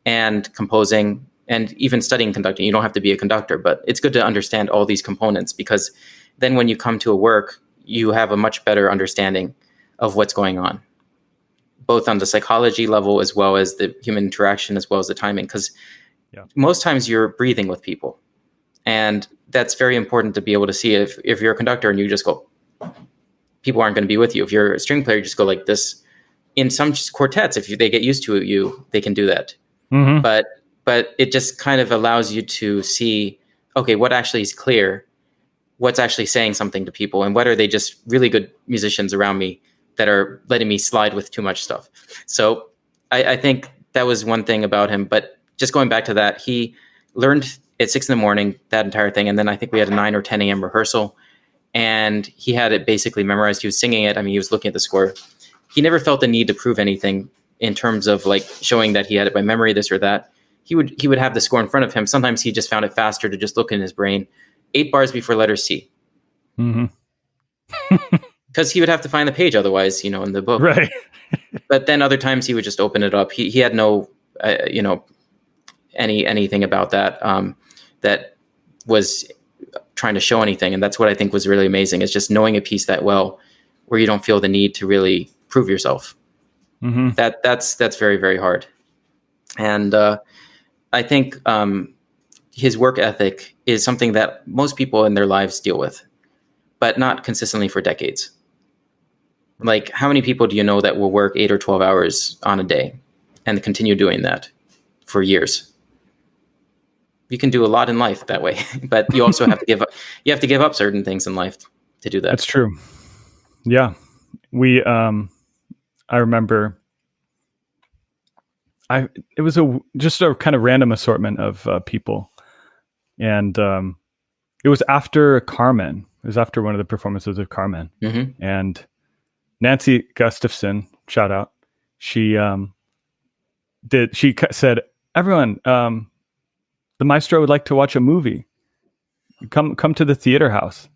Speaker 2: and composing, and even studying conducting. You don't have to be a conductor, but it's good to understand all these components, because then when you come to a work, you have a much better understanding of what's going on, both on the psychology level as well as the human interaction, as well as the timing. Because most times you're breathing with people. And that's very important to be able to see. If you're a conductor and you just go, people aren't going to be with you. If you're a string player, you just go like this. In some quartets, if they get used to you, they can do that. But it just kind of allows you to see, okay, what actually is clear, what's actually saying something to people, and what are they just really good musicians around me that are letting me slide with too much stuff. So I think that was one thing about him. But just going back to that, he learned at 6 a.m, that entire thing. And then I think we had a 9 or 10 a.m. rehearsal, and he had it basically memorized. He was singing it. I mean, he was looking at the score. He never felt the need to prove anything in terms of like showing that he had it by memory, this or that. He would have the score in front of him. Sometimes he just found it faster to just look in his brain 8 bars before letter C. Because he would have to find the page otherwise, in the book.
Speaker 1: Right.
Speaker 2: But then other times he would just open it up. He had no, anything about that that was trying to show anything. And that's what I think was really amazing, is just knowing a piece that well, where you don't feel the need to really prove yourself. That's very, very hard. And I think his work ethic is something that most people in their lives deal with, but not consistently for decades. Like, how many people do you know that will work 8 or 12 hours on a day and continue doing that for years? You can do a lot in life that way, but you also have to give up. You have to give up certain things in life to do that.
Speaker 1: That's true. Yeah, I remember. It was just a kind of random assortment of people, and it was after Carmen. It was after one of the performances of Carmen, and Nancy Gustafson, shout out. She said, everyone, the maestro would like to watch a movie. Come to the theater house.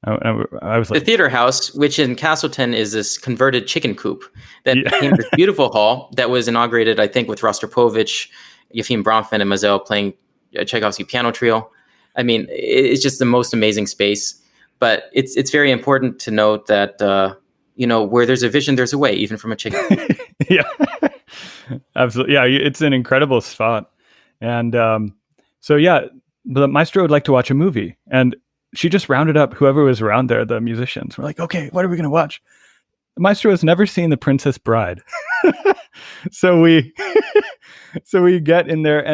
Speaker 1: I was
Speaker 2: The
Speaker 1: like,
Speaker 2: theater house, which in Castleton is this converted chicken coop that
Speaker 1: yeah.
Speaker 2: became this beautiful hall that was inaugurated, I think, with Rostropovich, Yefim Bronfman, and Maazel playing a Tchaikovsky piano trio. I mean, it's just the most amazing space. But it's very important to note that where there's a vision, there's a way, even from a chicken coop.
Speaker 1: Yeah, absolutely. Yeah, it's an incredible spot. And so, yeah, the maestro would like to watch a movie. And she just rounded up whoever was around there, the musicians. We're like, okay, what are we going to watch? The maestro has never seen The Princess Bride. so we so we get in there,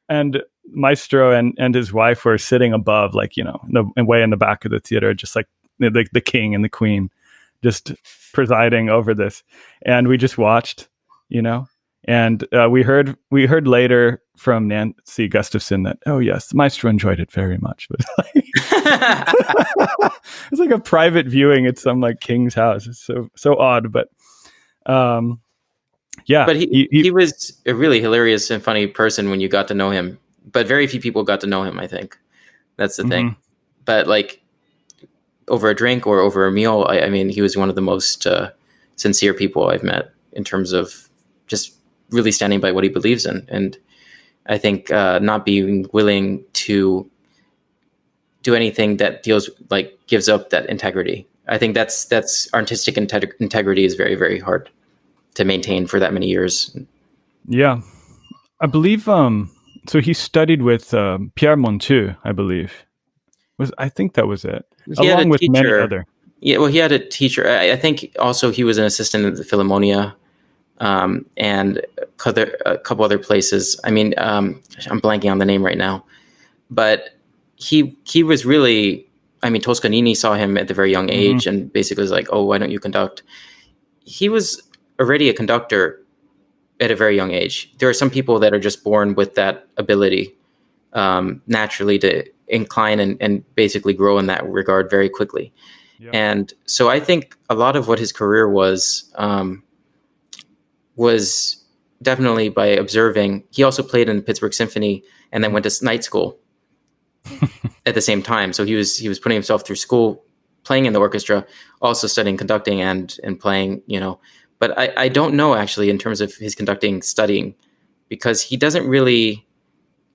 Speaker 1: and maestro and his wife were sitting above, like, way in the back of the theater, just like the king and the queen, just presiding over this. And we just watched, and we heard later from Nancy Gustafson that, oh yes, the maestro enjoyed it very much. But it's like a private viewing at some like king's house. It's so odd, but yeah.
Speaker 2: But he was a really hilarious and funny person when you got to know him. But very few people got to know him, I think. That's the thing. But like over a drink or over a meal, I mean, he was one of the most sincere people I've met in terms of just really standing by what he believes in. And I think not being willing to do anything that gives up that integrity. I think that's artistic integrity is very, very hard to maintain for that many years.
Speaker 1: Yeah. I believe so he studied with Pierre Monteux, I believe. I think that was it.
Speaker 2: He
Speaker 1: along with
Speaker 2: teacher,
Speaker 1: many other.
Speaker 2: Yeah, well, he had a teacher. I think also he was an assistant at the Philharmonia, and a couple other places. I mean, I'm blanking on the name right now, but he was really. I mean, Toscanini saw him at the very young age and basically was like, "Oh, why don't you conduct?" He was already a conductor at a very young age. There are some people that are just born with that ability naturally to incline and basically grow in that regard very quickly. Yeah. And so I think a lot of what his career was definitely by observing. He also played in the Pittsburgh Symphony and then went to night school at the same time. So he was putting himself through school, playing in the orchestra, also studying conducting and playing, But I don't know, actually, in terms of his conducting, studying, because he doesn't really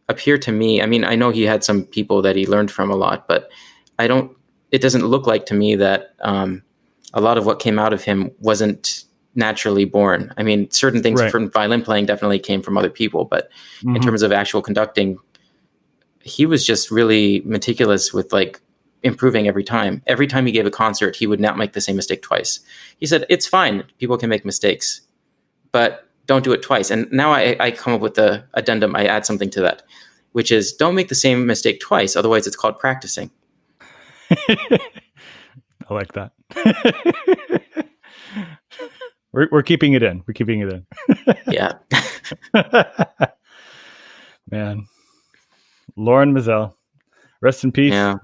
Speaker 2: appear to me. I mean, I know he had some people that he learned from a lot, but it doesn't look like to me that a lot of what came out of him wasn't naturally born. I mean, certain things from violin playing definitely came from other people, but in terms of actual conducting, he was just really meticulous with improving every time. Every time he gave a concert, he would not make the same mistake twice. He said, it's fine. People can make mistakes, but don't do it twice. And now I come up with the addendum. I add something to that, which is don't make the same mistake twice. Otherwise, it's called practicing.
Speaker 1: I like that. We're keeping it in. We're keeping it in.
Speaker 2: Yeah.
Speaker 1: Man. Lorin Maazel. Rest in peace.
Speaker 2: Yeah.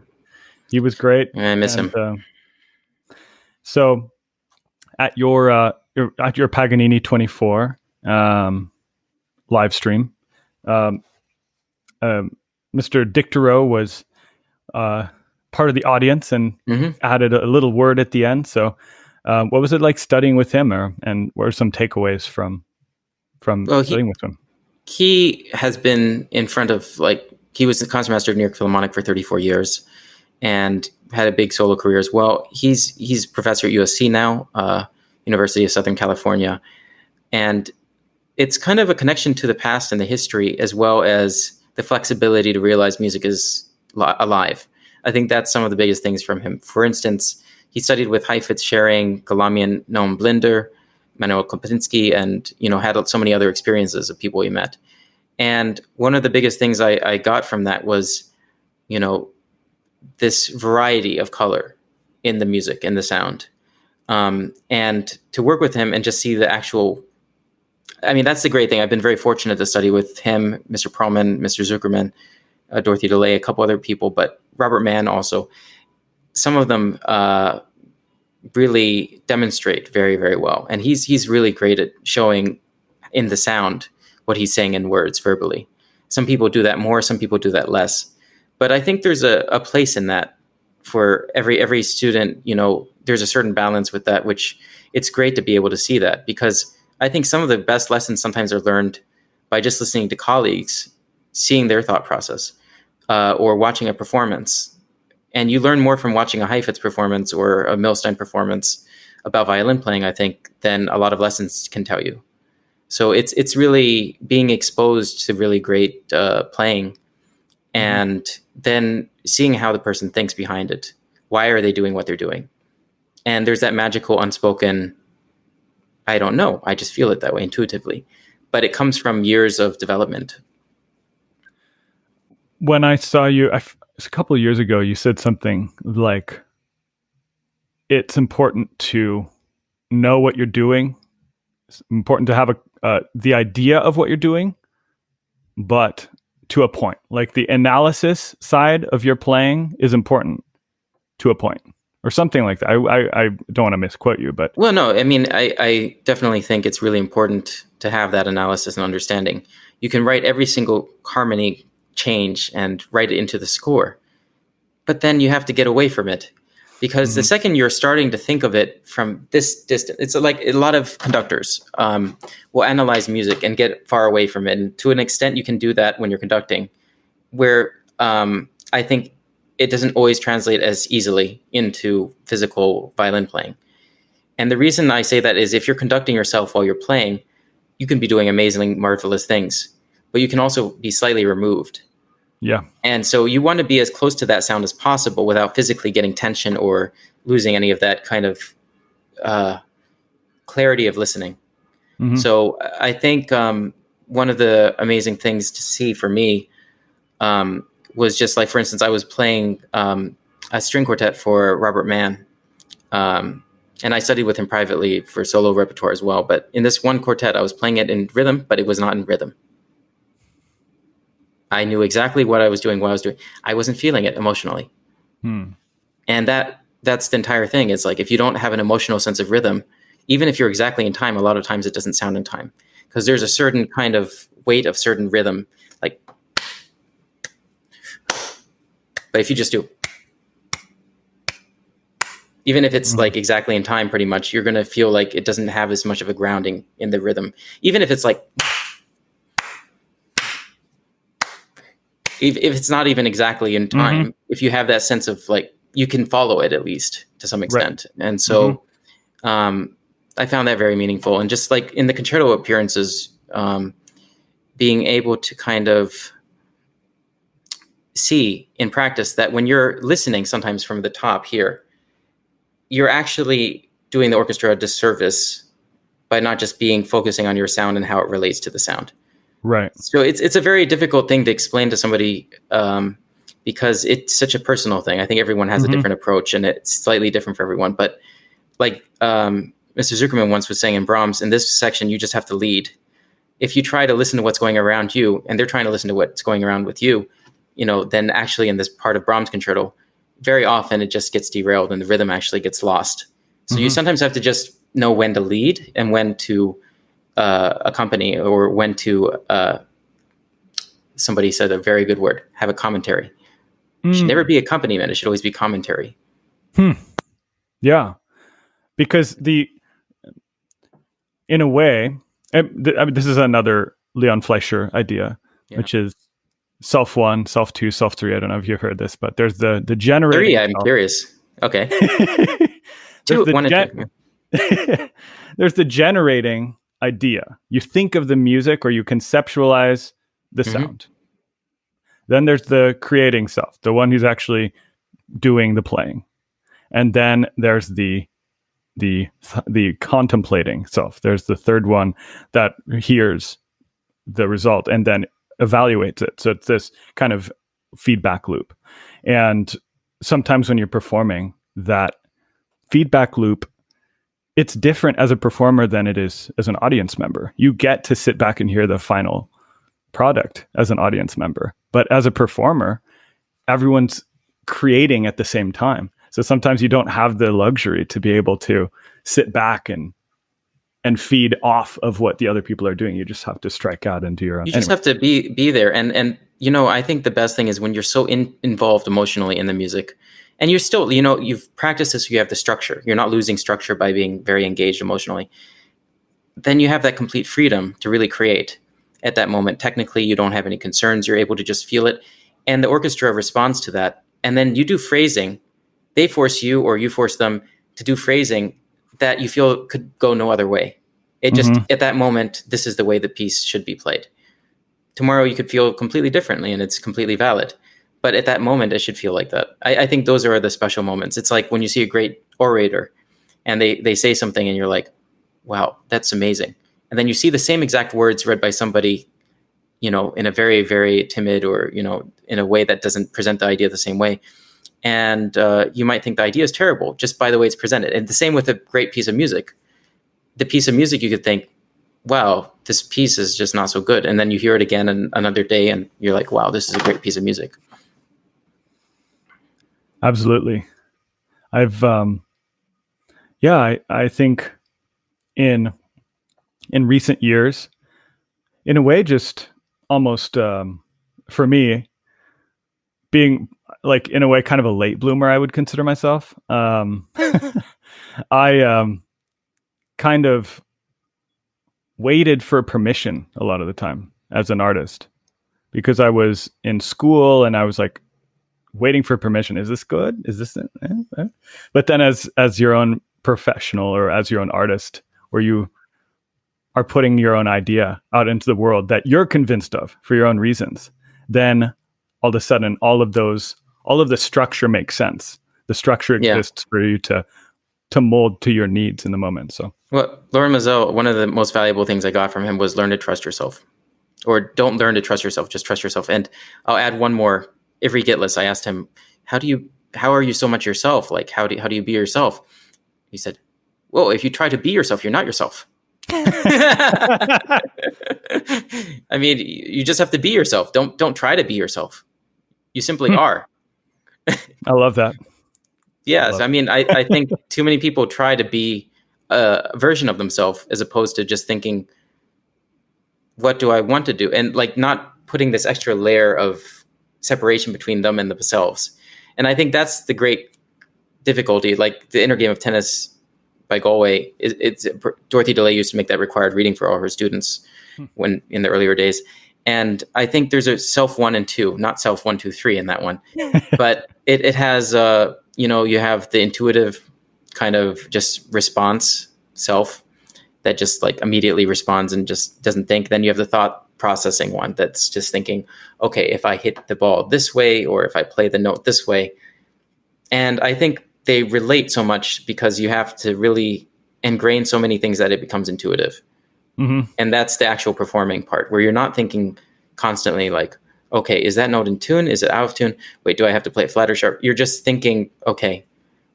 Speaker 1: He was great.
Speaker 2: I miss him.
Speaker 1: So at your Paganini 24 live stream, Mr. Dicterow was part of the audience and added a little word at the end. So what was it like studying with him, and what are some takeaways from studying with him?
Speaker 2: He has been in front of he was the concertmaster of New York Philharmonic for 34 years and had a big solo career as well. He's professor at USC now, University of Southern California. And it's kind of a connection to the past and the history, as well as the flexibility to realize music is alive. I think that's some of the biggest things from him. For instance, he studied with Heifetz, Schering, Galamian, Noam Blinder, Manuel Kopinski, and had so many other experiences of people he met. And one of the biggest things I got from that was, this variety of color in the music and the sound. And to work with him and just see the actual, I mean, that's the great thing. I've been very fortunate to study with him, Mr. Perlman, Mr. Zuckerman, Dorothy DeLay, a couple other people, but Robert Mann also. Some of them really demonstrate very, very well. And he's really great at showing in the sound what he's saying in words verbally. Some people do that more, some people do that less. But I think there's a place in that for every student. There's a certain balance with that, which it's great to be able to see that, because I think some of the best lessons sometimes are learned by just listening to colleagues, seeing their thought process, or watching a performance. And you learn more from watching a Heifetz performance or a Milstein performance about violin playing, I think, than a lot of lessons can tell you. So it's really being exposed to really great playing, and then seeing how the person thinks behind it. Why are they doing what they're doing? And there's that magical unspoken, I don't know, I just feel it that way intuitively. But it comes from years of development.
Speaker 1: When I saw you a couple of years ago, you said something like, it's important to know what you're doing. It's important to have the idea of what you're doing, but to a point. Like the analysis side of your playing is important to a point, or something like that. I don't want to misquote you, but...
Speaker 2: Well, no, I mean, I definitely think it's really important to have that analysis and understanding. You can write every single harmony change and write it into the score, but then you have to get away from it, because the second you're starting to think of it from this distance, it's like a lot of conductors will analyze music and get far away from it. And to an extent, you can do that when you're conducting, where I think it doesn't always translate as easily into physical violin playing. And the reason I say that is, if you're conducting yourself while you're playing, you can be doing amazing, marvelous things, but you can also be slightly removed.
Speaker 1: Yeah.
Speaker 2: And so you want to be as close to that sound as possible without physically getting tension or losing any of that kind of clarity of listening. So I think one of the amazing things to see for me was just like, for instance, I was playing a string quartet for Robert Mann. And I studied with him privately for solo repertoire as well. But in this one quartet, I was playing it in rhythm, but it was not in rhythm. I knew exactly what I was doing, what I was doing. I wasn't feeling it emotionally. And that's the entire thing. It's like, if you don't have an emotional sense of rhythm, even if you're exactly in time, a lot of times it doesn't sound in time, because there's a certain kind of weight of certain rhythm. Like, but if you just do, even if it's like exactly in time, pretty much, you're going to feel like it doesn't have as much of a grounding in the rhythm. Even if it's like, if it's not even exactly in time, if you have that sense of like, you can follow it at least to some extent. Right. And so I found that very meaningful. And just like in the concerto appearances, being able to kind of see in practice that when you're listening sometimes from the top here, you're actually doing the orchestra a disservice by not just focusing on your sound and how it relates to the sound.
Speaker 1: Right.
Speaker 2: So it's a very difficult thing to explain to somebody because it's such a personal thing. I think everyone has a different approach, and it's slightly different for everyone. But like Mr. Zuckerman once was saying in Brahms, in this section, you just have to lead. If you try to listen to what's going around you, and they're trying to listen to what's going around with you, then actually in this part of Brahms concerto, very often it just gets derailed and the rhythm actually gets lost. So you sometimes have to just know when to lead and when to accompany, or when to, somebody said a very good word, have a commentary. It should never be accompaniment. It should always be commentary.
Speaker 1: Yeah. Because in a way, this is another Leon Fleischer idea, which is self 1, self 2, self 3. I don't know if you've heard this, but there's the generating.
Speaker 2: 3, I'm curious. Okay. 2, 1 and 2.
Speaker 1: There's the generating idea. You think of the music, or you conceptualize the sound. Then there's the creating self, the one who's actually doing the playing. And then there's the contemplating self. There's the third one that hears the result and then evaluates it. So it's this kind of feedback loop. And sometimes when you're performing, that feedback loop, it's different as a performer than it is as an audience member. You get to sit back and hear the final product as an audience member. But as a performer, everyone's creating at the same time. So sometimes you don't have the luxury to be able to sit back and and feed off of what the other people are doing. You just have to strike out and do your own.
Speaker 2: You just have to be there. And I think the best thing is when you're so involved emotionally in the music, and you're still, you've practiced this, so you have the structure. You're not losing structure by being very engaged emotionally. Then you have that complete freedom to really create at that moment. Technically, you don't have any concerns. You're able to just feel it. And the orchestra responds to that. And then you do phrasing. They force you or you force them to do phrasing that you feel could go no other way. It just, at that moment, this is the way the piece should be played. Tomorrow you could feel completely differently, and it's completely valid. But at that moment, it should feel like that. I think those are the special moments. It's like when you see a great orator and they say something and you're like, wow, that's amazing. And then you see the same exact words read by somebody, in a very, very timid or, in a way that doesn't present the idea the same way. And you might think the idea is terrible just by the way it's presented. And the same with a great piece of music. The piece of music, you could think, wow, this piece is just not so good. And then you hear it again another day and you're like, wow, this is a great piece of music.
Speaker 1: Absolutely. I think in recent years, in a way, just almost for me, being like in a way kind of a late bloomer, I would consider myself. I kind of waited for permission a lot of the time as an artist, because I was in school and I was like waiting for permission. Is this good? Is this But then as your own professional or as your own artist, where you are putting your own idea out into the world that you're convinced of for your own reasons, then all of a sudden all of the structure makes sense. The structure exists for you to mold to your needs in the moment. So,
Speaker 2: well, Lorin Maazel, one of the most valuable things I got from him was learn to trust yourself, or don't learn to trust yourself, just trust yourself. And I'll add one more. Every Git list, I asked him, how are you so much yourself? Like, how do you be yourself? He said, well, if you try to be yourself, you're not yourself. I mean, you just have to be yourself. Don't try to be yourself. You simply are.
Speaker 1: I love that.
Speaker 2: Yes. I mean, I think too many people try to be a version of themselves as opposed to just thinking, what do I want to do? And like not putting this extra layer of separation between them and themselves. And I think that's the great difficulty. Like the Inner Game of Tennis by Galway, Dorothy DeLay used to make that required reading for all her students when in the earlier days. And I think there's a self 1 and 2, not self 1, 2, 3 in that one. But it has, you have the intuitive kind of just response self that just like immediately responds and just doesn't think. Then you have the thought processing one that's just thinking, okay, if I hit the ball this way, or if I play the note this way. And I think they relate so much because you have to really ingrain so many things that it becomes intuitive. Mm-hmm. And that's the actual performing part, where you're not thinking constantly like, okay, is that note in tune? Is it out of tune? Wait, do I have to play it flat or sharp? You're just thinking, okay,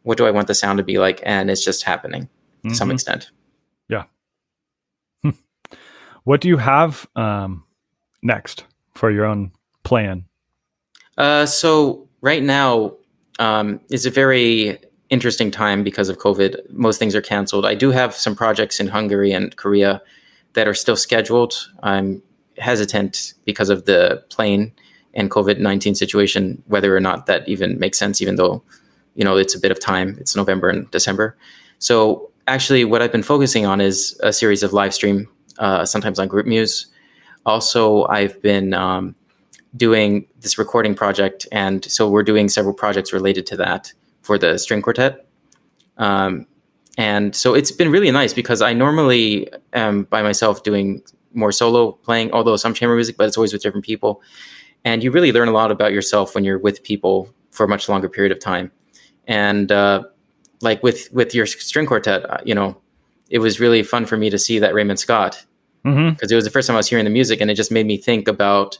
Speaker 2: what do I want the sound to be like? And it's just happening to some extent.
Speaker 1: Yeah. What do you have next for your own plan?
Speaker 2: So right now is a very interesting time because of COVID. Most things are canceled. I do have some projects in Hungary and Korea that are still scheduled. I'm hesitant because of the plane and COVID-19 situation, whether or not that even makes sense, even though, it's a bit of time. It's November and December. So actually what I've been focusing on is a series of live stream, sometimes on Group Muse. Also, I've been doing this recording project. And so we're doing several projects related to that for the string quartet. And so it's been really nice because I normally am by myself doing more solo playing, although some chamber music, but it's always with different people. And you really learn a lot about yourself when you're with people for a much longer period of time. And like with your string quartet, it was really fun for me to see that Raymond Scott, because it was the first time I was hearing the music, and it just made me think about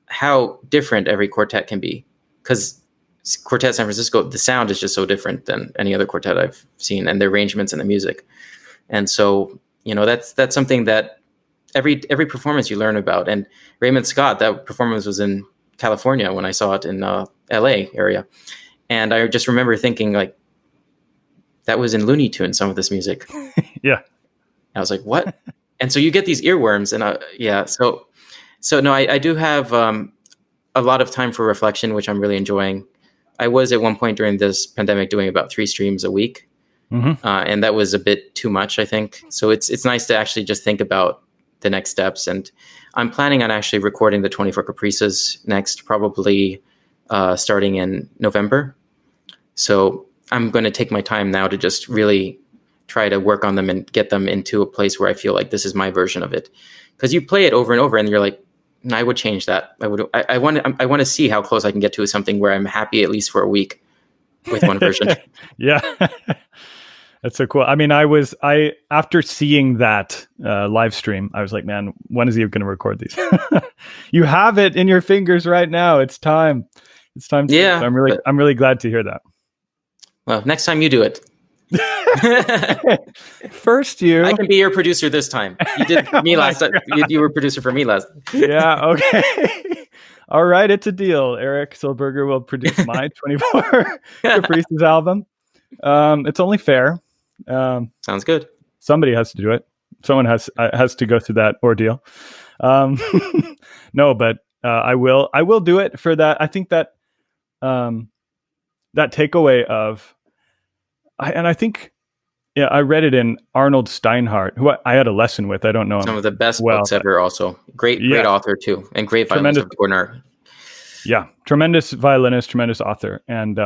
Speaker 2: how different every quartet can be. Because Quartet San Francisco, the sound is just so different than any other quartet I've seen, and the arrangements and the music. And so, that's something that every performance you learn about. And Raymond Scott, that performance was in California when I saw it in LA area. And I just remember thinking like, that was in Looney Tunes, some of this music.
Speaker 1: Yeah.
Speaker 2: I was like, what? And so you get these earworms, and yeah. So no, I do have a lot of time for reflection, which I'm really enjoying. I was at one point during this pandemic doing about 3 streams a week, and that was a bit too much, I think. So it's nice to actually just think about the next steps. And I'm planning on actually recording the 24 Caprices next, probably starting in November. So I'm going to take my time now to just really try to work on them and get them into a place where I feel like this is my version of it. Because you play it over and over and you're like, I would change that. I want to see how close I can get to something where I'm happy at least for a week with one version.
Speaker 1: Yeah. That's so cool. I mean, after seeing that live stream, I was like, man, when is he going to record these? You have it in your fingers right now. It's time. It's time.
Speaker 2: Yeah.
Speaker 1: So I'm really glad to hear that.
Speaker 2: Well, next time you do it.
Speaker 1: First you.
Speaker 2: I can be your producer this time. You did me last time. You were producer for me last.
Speaker 1: Yeah, okay. All right, it's a deal. Eric Silberger will produce my 24 Caprices album. It's only fair.
Speaker 2: Sounds good.
Speaker 1: Somebody has to do it. Someone has to go through that ordeal. No, but I will do it for that. I think that that takeaway of I think, yeah, I read it in Arnold Steinhardt, who I had a lesson with. I don't know
Speaker 2: some
Speaker 1: him
Speaker 2: of the best books ever. Also, great author too, and great violinist of corner.
Speaker 1: Yeah, tremendous violinist, tremendous author, and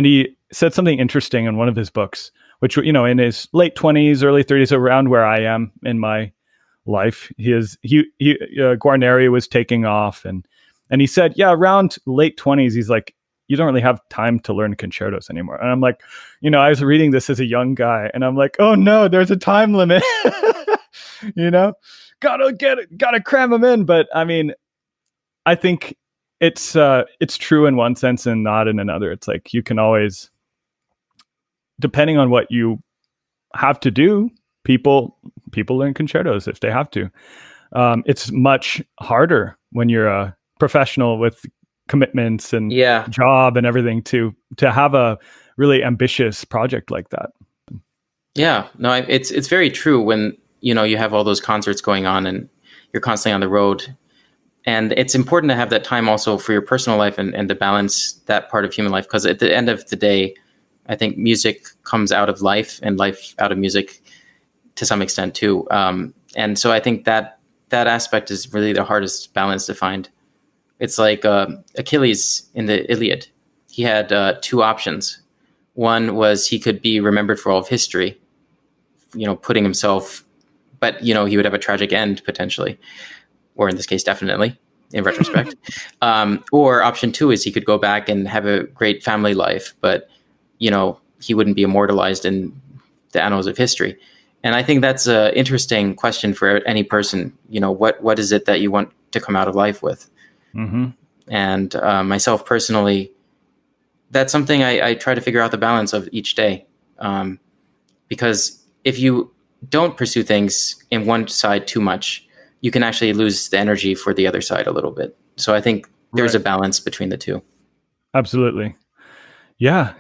Speaker 1: he said something interesting in one of his books, which, you know, in his late 20s, early 30s, around where I am in my life, Guarneri was taking off, and he said, yeah, around late 20s, he's like, you don't really have time to learn concertos anymore. And I'm like, you know, I was reading this as a young guy and I'm like, oh no, there's a time limit, you know, gotta cram them in. But I mean, I think it's true in one sense and not in another. It's like, you can always, depending on what you have to do, people learn concertos if they have to. It's much harder when you're a professional with commitments and job and everything to have a really ambitious project like that.
Speaker 2: Yeah, no, it's very true when, you know, you have all those concerts going on and you're constantly on the road, and it's important to have that time also for your personal life and to balance that part of human life. Because at the end of the day, I think music comes out of life and life out of music to some extent too. And so I think that aspect is really the hardest balance to find. It's like Achilles in the Iliad. He had 2 options. One was he could be remembered for all of history, you know, putting himself, but, you know, he would have a tragic end potentially, or in this case, definitely, in retrospect. Or option 2 is he could go back and have a great family life, but, you know, he wouldn't be immortalized in the annals of history. And I think that's an interesting question for any person. You know, what is it that you want to come out of life with?
Speaker 1: Mm-hmm.
Speaker 2: And myself personally, that's something I try to figure out the balance of each day. Because if you don't pursue things in one side too much, you can actually lose the energy for the other side a little bit. So I think there's a balance between the two. Absolutely.
Speaker 1: Yeah.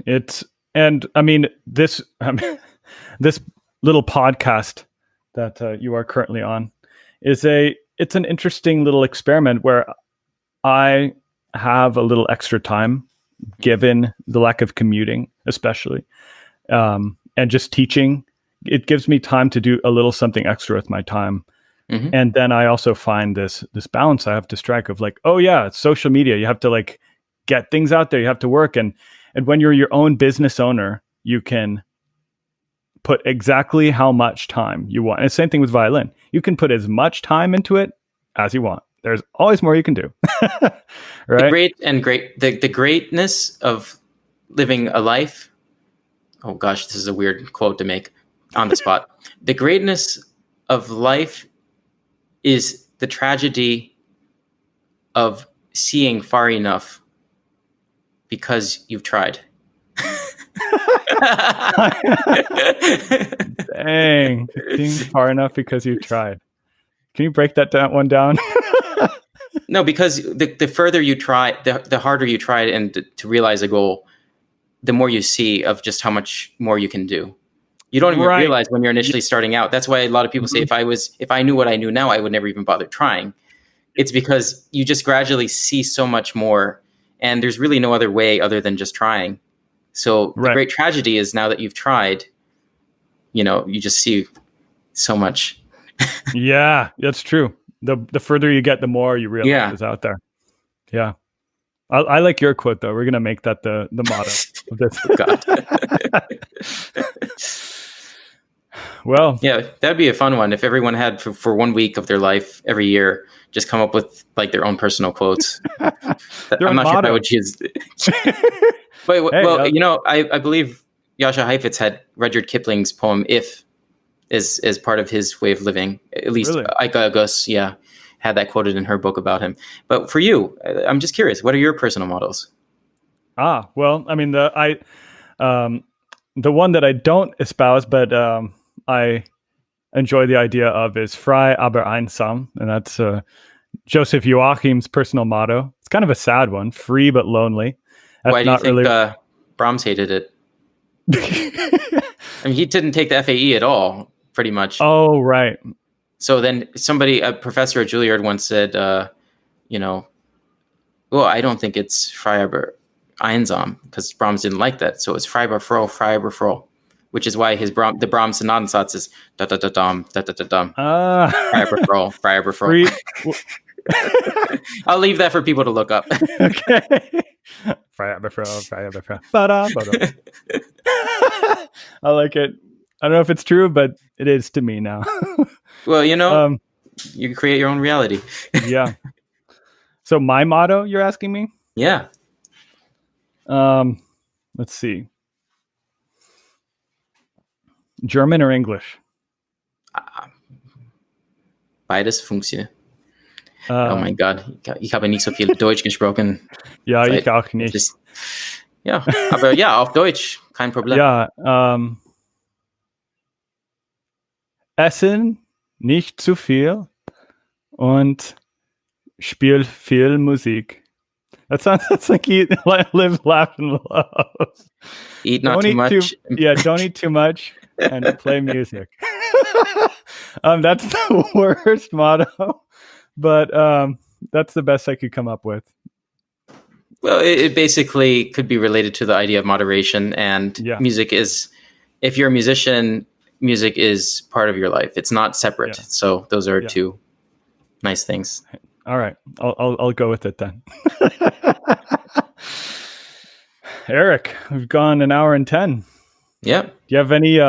Speaker 1: And I mean, this little podcast that you are currently on it's an interesting little experiment where I have a little extra time given the lack of commuting, especially, and just teaching. It gives me time to do a little something extra with my time. Mm-hmm. And then I also find this balance I have to strike of like, oh yeah, it's social media. You have to like get things out there. You have to work. And when you're your own business owner, you can put exactly how much time you want. And the same thing with violin. You can put as much time into it as you want. There's always more you can do. Right?
Speaker 2: The greatness of living a life. Oh gosh, this is a weird quote to make on the spot. The greatness of life is the tragedy of seeing far enough because you've tried.
Speaker 1: Dang, seeing far enough because you tried. Can you break that one down?
Speaker 2: No, because the further you try, the harder you try, and to realize a goal, the more you see of just how much more you can do. You don't even
Speaker 1: Right.
Speaker 2: realize when you're initially starting out. That's why a lot of people say, if I knew what I knew now, I would never even bother trying. It's because you just gradually see so much more, and there's really no other way other than just trying. So the great tragedy is now that you've tried, you just see so much.
Speaker 1: Yeah, that's true. The further you get, the more you realize is out there. Yeah. I like your quote, though. We're going to make that the motto of this.
Speaker 2: Oh, God.
Speaker 1: Well,
Speaker 2: yeah, that'd be a fun one. If everyone had for 1 week of their life every year, just come up with like their own personal quotes. I'm not sure if I would choose. I believe Jascha Heifetz had Rudyard Kipling's poem "If" as part of his way of living. At least Aika Agus, had that quoted in her book about him. But for you, I'm just curious, what are your personal mottos?
Speaker 1: Well, I mean, the one that I don't espouse, but I enjoy the idea of is frei aber einsam, and that's Joseph Joachim's personal motto. It's kind of a sad one, free but lonely. That's
Speaker 2: Why do you think Brahms hated it? I mean, he didn't take the FAE at all, pretty much.
Speaker 1: Oh, right.
Speaker 2: So then a professor at Juilliard once said, I don't think it's frei aber einsam, because Brahms didn't like that. So it's frei aber froh, which is why the Brahms Sonatensatz is da da da dum da da da dum. Frei aber froh. I'll leave that for people to look up.
Speaker 1: Okay. Frei aber froh. Ba-da, ba-da. I like it. I don't know if it's true, but it is to me now.
Speaker 2: Well, you can create your own reality.
Speaker 1: Yeah. So my motto, you're asking me?
Speaker 2: Yeah.
Speaker 1: Let's see. German or English?
Speaker 2: Beides funktioniert. Oh mein Gott, ich habe nicht so viel Deutsch gesprochen.
Speaker 1: Ja, ich auch nicht.
Speaker 2: Aber auf Deutsch, kein Problem.
Speaker 1: Ja, essen nicht zu viel und spiel viel Musik. That sounds like eat, live, laugh, and love.
Speaker 2: Eat not too much.
Speaker 1: Don't eat too much and play music. That's the worst motto, but that's the best I could come up with.
Speaker 2: Well, it basically could be related to the idea of moderation, and music is, if you're a musician, music is part of your life. It's not separate. Yeah. So those are two nice things.
Speaker 1: All right. I'll go with it then. Eric, we've gone an hour and 10.
Speaker 2: Yeah.
Speaker 1: Do you have any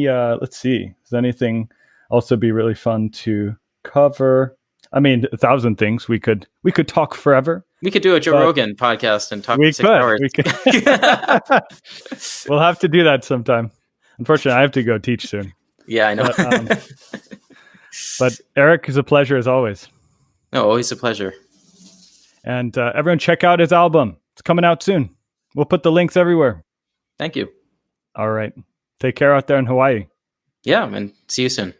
Speaker 1: let's see, does anything also be really fun to cover? I mean, 1,000 things. We could talk forever.
Speaker 2: We could do a Joe Rogan podcast and talk for 6 hours.
Speaker 1: We could. We'll have to do that sometime. Unfortunately, I have to go teach soon.
Speaker 2: Yeah, I know.
Speaker 1: But Eric, is a pleasure as always.
Speaker 2: No, always a pleasure.
Speaker 1: And everyone check out his album. It's coming out soon. We'll put the links everywhere.
Speaker 2: Thank you.
Speaker 1: All right. Take care out there in Hawaii.
Speaker 2: Yeah, and see you soon.